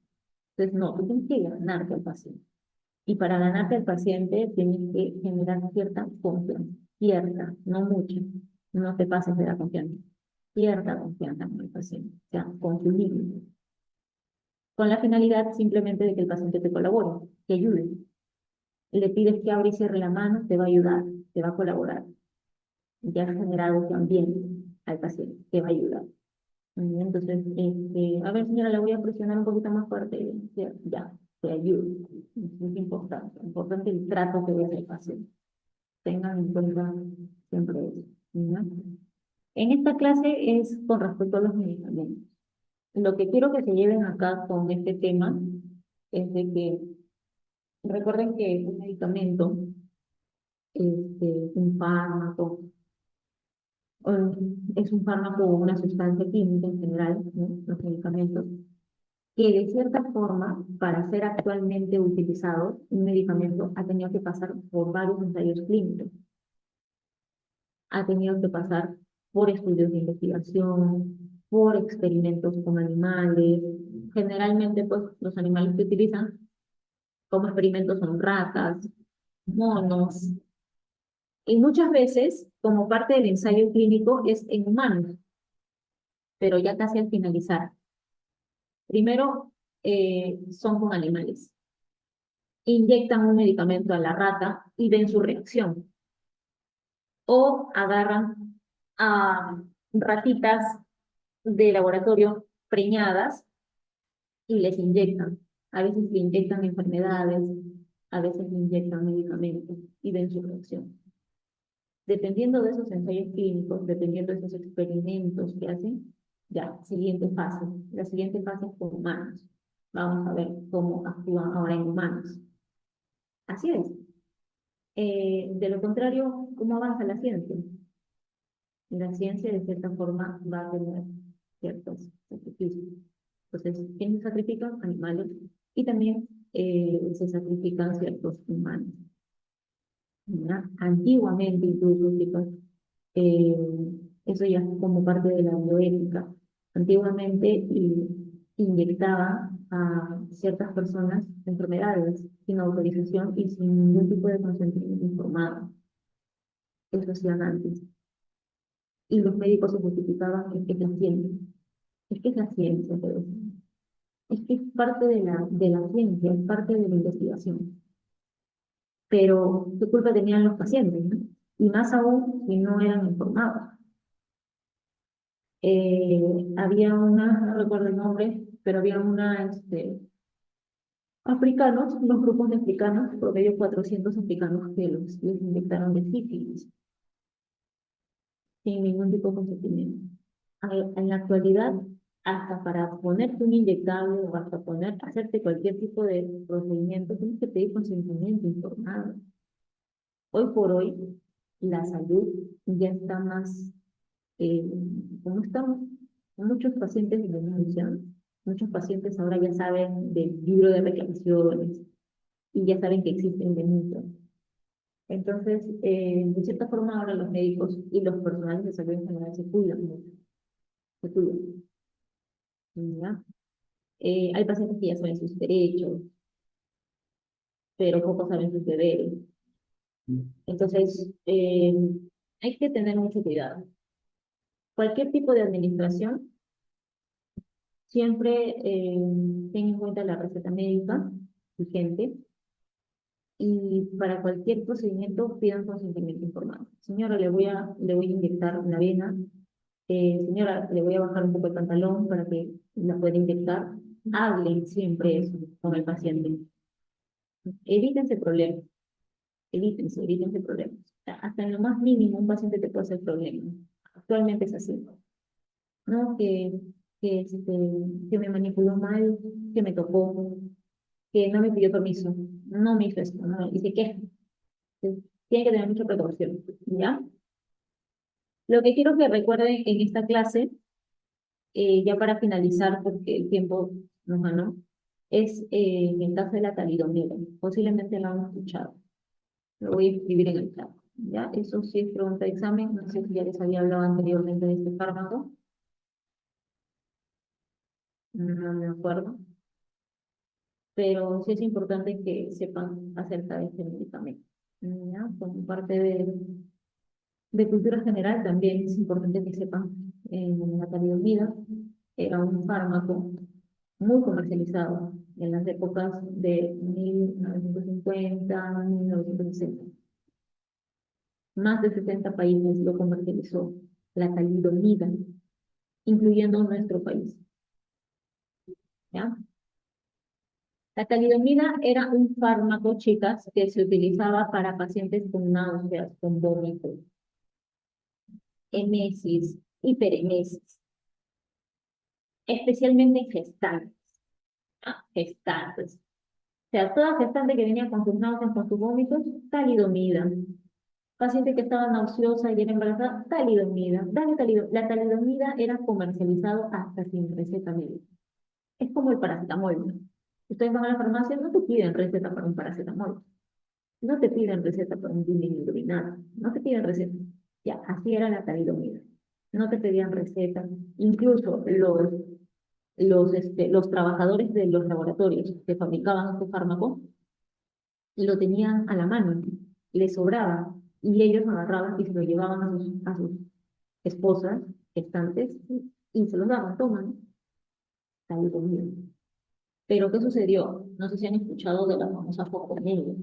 Entonces, no, tú tienes que ganarte al paciente. Y para ganarte al paciente, tienes que generar cierta confianza, cierta, no mucha, no te pases de la confianza, cierta confianza con el paciente, o sea, con tu límite, con la finalidad simplemente de que el paciente te colabore, te ayude. Le pides que abra y cierre la mano, te va a ayudar, te va a colaborar. Ya has generado también al paciente, te va a ayudar. Entonces, a ver, señora, le voy a presionar un poquito más fuerte. Ya, te ayudo. Es importante. Importante el trato que dé el paciente. Tengan en cuenta siempre eso. ¿Ya? En esta clase es con respecto a los medicamentos. Lo que quiero que se lleven acá con este tema es de que recuerden que un medicamento, un fármaco, es un fármaco o una sustancia química en general, ¿no? Los medicamentos, que de cierta forma, para ser actualmente utilizado, un medicamento ha tenido que pasar por varios ensayos clínicos, ha tenido que pasar por estudios de investigación, por experimentos con animales. Generalmente, pues, los animales que utilizan como experimentos son ratas, monos, y muchas veces, como parte del ensayo clínico, es en humanos, pero ya casi al finalizar. Primero, son con animales. Inyectan un medicamento a la rata y ven su reacción. O agarran a ratitas de laboratorio preñadas y les inyectan. A veces le inyectan enfermedades, a veces le inyectan medicamentos y ven su reacción. Dependiendo de esos ensayos clínicos, dependiendo de esos experimentos que hacen, ya, siguiente fase. La siguiente fase es con humanos. Vamos a ver cómo actúan ahora en humanos. Así es. De lo contrario, ¿cómo avanza la ciencia? La ciencia, de cierta forma, va a tener ciertos sacrificios. Entonces, ¿quiénes se sacrifican? Animales. Y también se sacrifican ciertos humanos. ¿Ya? Antiguamente, incluso, chicos, eh, eso ya es como parte de la bioética. Antiguamente inyectaban a ciertas personas enfermedades sin autorización y sin ningún tipo de consentimiento informado. Eso hacían antes. Y los médicos se justificaban, es que es la ciencia. Es que es la ciencia, pero es que es parte de la ciencia, es parte de la investigación. Pero ¿qué culpa tenían los pacientes, no? Y más aún si no eran informados. Había una, no recuerdo el nombre, pero había una, africanos, unos grupos de africanos, promedio 400 africanos que les inyectaron de sífilis, sin ningún tipo de consentimiento. En la actualidad, hasta para ponerte un inyectable o hasta hacerte cualquier tipo de procedimiento, tienes que pedir consentimiento informado. Hoy por hoy, la salud ya está más, eh, como estamos, muchos pacientes de denuncia, muchos pacientes ahora ya saben del libro de reclamaciones y ya saben que existen denuncias. Entonces, de cierta forma ahora los médicos y los personales de salud en general se cuidan mucho, se cuidan, ¿ya? Hay pacientes que ya saben sus derechos, pero pocos saben sus deberes. Entonces, hay que tener mucho cuidado. Cualquier tipo de administración, siempre ten en cuenta la receta médica vigente y para cualquier procedimiento pidan consentimiento informado. Señora, le voy a inyectar la vena. Señora, le voy a bajar un poco el pantalón para que la pueda inyectar. Hablen siempre eso con el paciente. Evítense problemas. Evítense problemas. Hasta en lo más mínimo un paciente te puede hacer problema. Actualmente es así, ¿no? Que me manipuló mal, que me tocó, que no me pidió permiso, no me hizo esto, ¿no? Y se queja. Tiene que tener mucha precaución, ¿ya? Lo que quiero que recuerden en esta clase, ya para finalizar, porque el tiempo nos ganó, es en el caso de la talidomida. Posiblemente lo han escuchado. Lo voy a escribir en el chat. ¿Ya? Eso sí es pregunta de examen. No sé si ya les había hablado anteriormente de este fármaco. No me acuerdo. Pero sí es importante que sepan acerca de este medicamento. ¿Ya? Como parte de cultura general también es importante que sepan la talidomida era un fármaco muy comercializado en las épocas de 1950, 1960. Más de 60 países lo comercializó la talidomida, incluyendo nuestro país. ¿Ya? La talidomida era un fármaco, chicas, que se utilizaba para pacientes con náuseas, con vómitos, emesis, hiperemesis, especialmente en gestantes. Gestantes. O sea, toda gestante que venía con sus náuseas, con sus vómitos, talidomida. Paciente que estaba nauseosa y era embarazada, talidomida. Dale talidomida. La talidomida era comercializado hasta sin receta médica. Es como el paracetamol, ¿no? Ustedes van a la farmacia, no te piden receta para un paracetamol. No te piden receta para un bilirrubinato. No te piden receta. Ya, así era la talidomida. No te pedían receta. Incluso los trabajadores de los laboratorios que fabricaban este fármaco lo tenían a la mano, les sobraba, y ellos agarraban y se lo llevaban a sus esposas, gestantes, y se los daban, toman, talidomida. Pero, ¿qué sucedió? No sé si han escuchado de la famosa focomelia.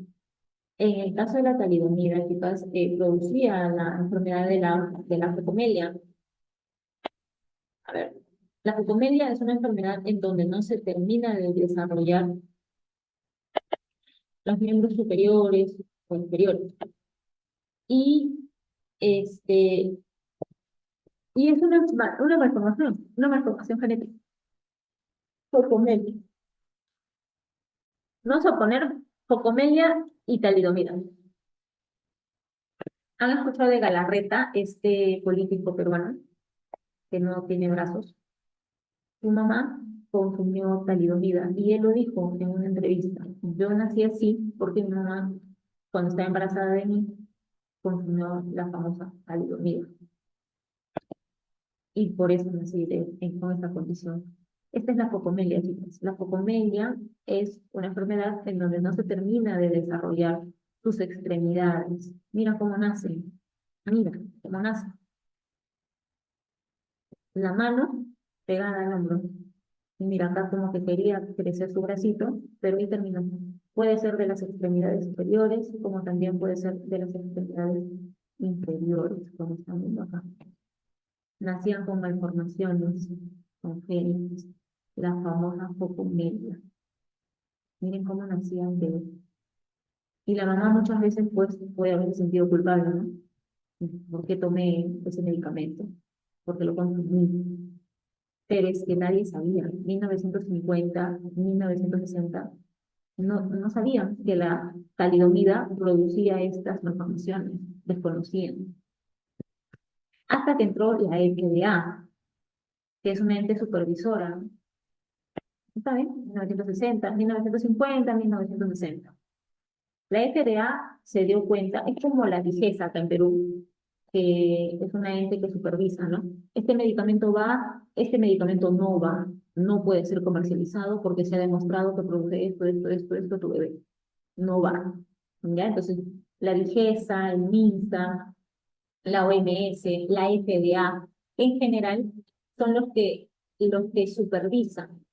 En el caso de la talidomida, chicas, producía la enfermedad de la focomelia. A ver, la focomelia es una enfermedad en donde no se termina de desarrollar los miembros superiores o inferiores. Y, este, y es una malformación genética. Focomelia. Vamos a poner focomelia y talidomida. ¿Han escuchado de Galarreta, este político peruano que no tiene brazos? Su mamá consumió talidomida y él lo dijo en una entrevista. Yo nací así porque mi mamá, cuando estaba embarazada de mí, consumió la famosa talidomida. Y por eso nací con esta condición. Esta es la focomelia, chicos. La focomelia es una enfermedad en donde no se termina de desarrollar sus extremidades. Mira cómo nace. Mira cómo nace. La mano pegada al hombro. Y mira acá como que quería crecer su bracito, pero ahí terminó. Puede ser de las extremidades superiores, como también puede ser de las extremidades inferiores, como están viendo acá. Nacían con malformaciones congénitas, la famosa focomelia. Miren cómo nacían de... Y la mamá muchas veces pues, puede haber sentido culpable, ¿no? ¿Por qué tomé ese medicamento? ¿Por qué lo consumí? Pero es que nadie sabía. 1950, 1960, no sabían que la talidomida producía estas malformaciones. Desconocían. Hasta que entró la FDA, que es una ente supervisora. ¿Está bien? 1960, 1950, 1960. La FDA se dio cuenta, es como la DIGESA acá en Perú, que es una ente que supervisa, ¿no? Este medicamento va, este medicamento no va, no puede ser comercializado porque se ha demostrado que produce esto, tu bebé. No va. ¿Ya? Entonces, la DIGESA, el MINSA, la OMS, la FDA, en general, son los que supervisan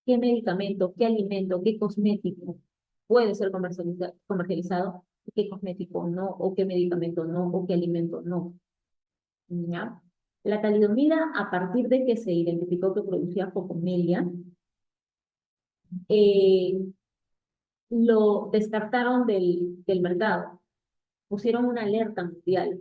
qué medicamento, qué alimento, qué cosmético puede ser comercializado, y qué cosmético no, o qué medicamento no, o qué alimento no. ¿Ya? La talidomida, a partir de que se identificó que producía focomelia, lo descartaron del mercado, pusieron una alerta mundial.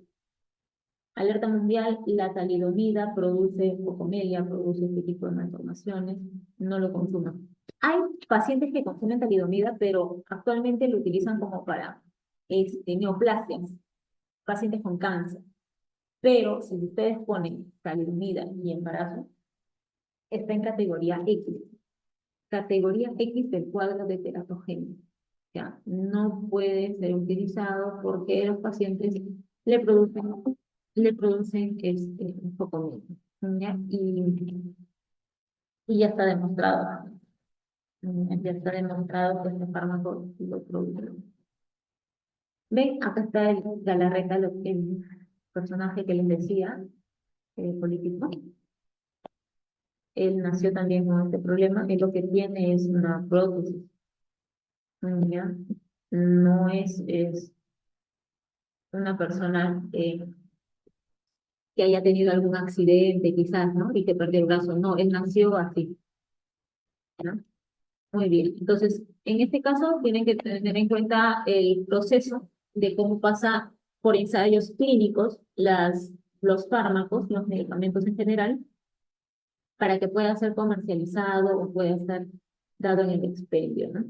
Alerta mundial, la talidomida produce focomelia, produce este tipo de malformaciones, no lo consuman. Hay pacientes que consumen talidomida, pero actualmente lo utilizan como para neoplasias, pacientes con cáncer. Pero si ustedes ponen talidomida y embarazo, está en categoría X. Categoría X del cuadro de teratogenia. Ya, no puede ser utilizado porque los pacientes le producen, un poco ¿ya? Y ya está demostrado. Ya está demostrado que este fármaco lo produce. Ven, acá está el Galarreta, el personaje que les decía, político. Él nació también con este problema, y lo que tiene es una prótesis. ¿Ya? No es una persona que haya tenido algún accidente quizás, ¿no? Y que perdió el brazo. No, él nació así, ¿no? Muy bien. Entonces, en este caso, tienen que tener en cuenta el proceso de cómo pasa por ensayos clínicos los fármacos, los medicamentos en general, para que pueda ser comercializado o pueda ser dado en el expendio, ¿no?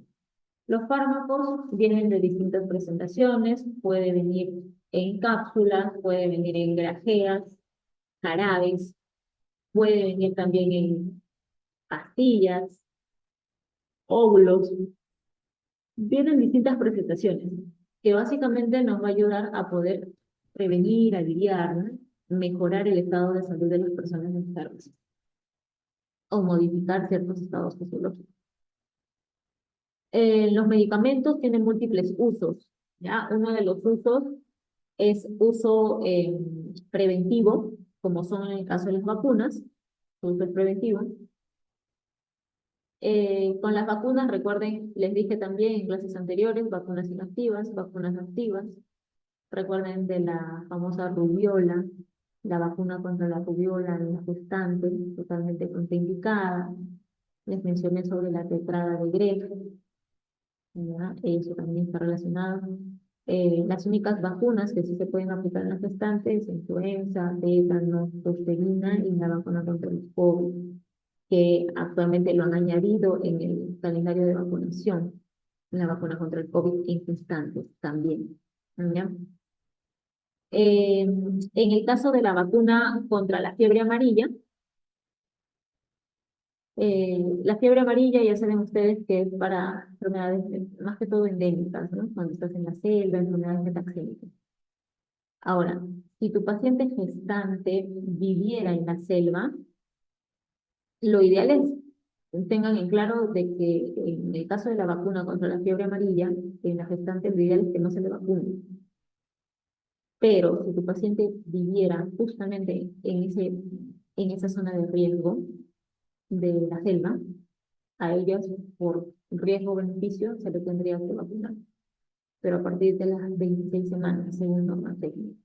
Los fármacos vienen de distintas presentaciones, puede venir en cápsulas, puede venir en grajeas, jarabes, puede venir también en pastillas, óvulos. Vienen distintas presentaciones que básicamente nos va a ayudar a poder prevenir, aliviar, ¿no? Mejorar el estado de salud de las personas enfermas o modificar ciertos estados fisiológicos. Los medicamentos tienen múltiples usos, ¿ya? Uno de los usos es uso preventivo, como son en el caso de las vacunas, uso preventivo. Con las vacunas, recuerden, les dije también en clases anteriores, vacunas inactivas, vacunas activas. Recuerden de la famosa rubiola, la vacuna contra la rubiola en la gestante, totalmente contraindicada. Les mencioné sobre la tetrada de Gref, ¿ya? Eso también está relacionado. Las únicas vacunas que sí se pueden aplicar en las gestantes, influenza, tétanos, tosferina y la vacuna contra el COVID, que actualmente lo han añadido en el calendario de vacunación, la vacuna contra el COVID en gestantes también, ¿ya? En el caso de la vacuna contra la fiebre amarilla, la fiebre amarilla ya saben ustedes que es para enfermedades más que todo endémicas, ¿no? Cuando estás en la selva, enfermedades metaxémicas. Ahora, si tu paciente gestante viviera en la selva, lo ideal es tengan en claro de que en el caso de la vacuna contra la fiebre amarilla, en la gestante lo ideal es que no se le vacune. Pero si tu paciente viviera justamente en esa zona de riesgo de la selva, a ellos por riesgo-beneficio se le tendría que vacunar. Pero a partir de las 26 semanas, según norma técnica.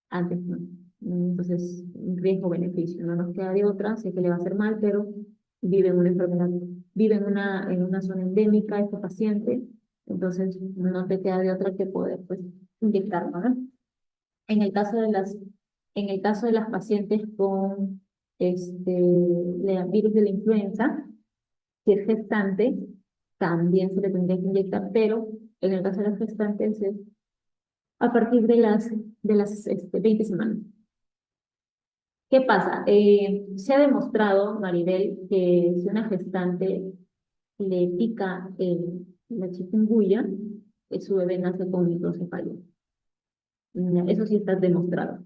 Antes no. Entonces, riesgo-beneficio. No nos queda de otra, sé que le va a hacer mal, pero vive en una enfermedad, vive en una zona endémica este paciente, entonces no te queda de otra que poder, pues, inyectarlo, ¿no? En el caso de en el caso de las pacientes con virus de la influenza, si es gestante, también se le tendría que inyectar, pero en el caso de las gestantes es a partir de las 20 semanas. ¿Qué pasa? Se ha demostrado, Maribel, que si una gestante le pica la chikungunya, su bebé nace con microcefalia. Eso sí está demostrado.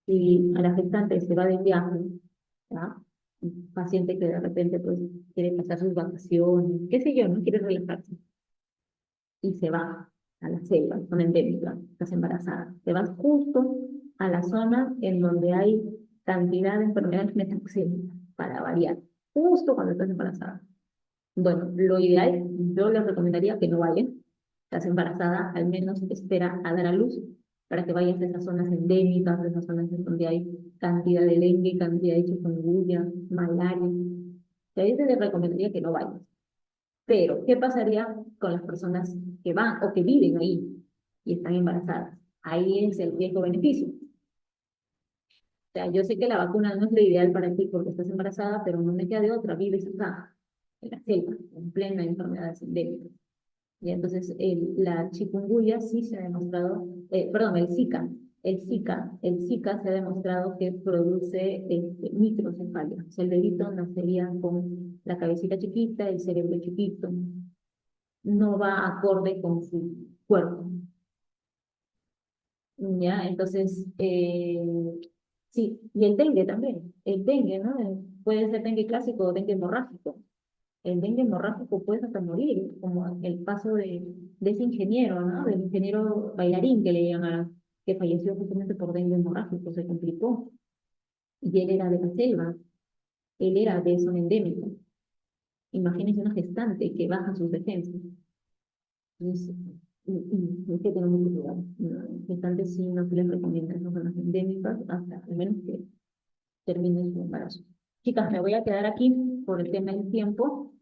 Si a la gestante se va de viaje, ¿ya? Un paciente que de repente pues, quiere pasar sus vacaciones, qué sé yo, no quiere relajarse, y se va a la selva, zona endémica, estás embarazada. Te vas justo a la zona en donde hay cantidad de enfermedades metaxémicas, para variar, justo cuando estás embarazada. Bueno, lo ideal, yo les recomendaría que no vayan. Estás embarazada, al menos espera a dar a luz para que vayas a esas zonas endémicas, a esas zonas en donde hay cantidad de dengue, cantidad de chikungunya, malaria. Y ahí te recomendaría que no vayas. Pero, ¿qué pasaría con las personas que van o que viven ahí? y están embarazadas. Ahí es el riesgo-beneficio. O sea, yo sé que la vacuna no es lo ideal para ti porque estás embarazada, pero no me queda de otra, vives acá, en la selva, en plena enfermedad endémica. Y entonces la chikungunya sí se ha demostrado, perdón, el Zika se ha demostrado que produce microcefalia. O sea, el bebito nacería con la cabecita chiquita, el cerebro chiquito, no va acorde con su cuerpo. ¿Ya? Entonces, sí, y el dengue también, el dengue, ¿no? Puede ser dengue clásico o dengue hemorrágico. El dengue hemorrágico puede hasta morir, como el caso de ese ingeniero, ¿no? Del ingeniero bailarín que le llamaron, que falleció justamente por dengue hemorrágico, se complicó. Y él era de la selva, él era de zona endémica. Imagínense una gestante que baja sus defensas. Entonces, hay que tener mucho cuidado. Gestantes sí no se les recomienda esas zonas endémicas hasta al menos que termine su embarazo. Chicas, me voy a quedar aquí por el tema del tiempo.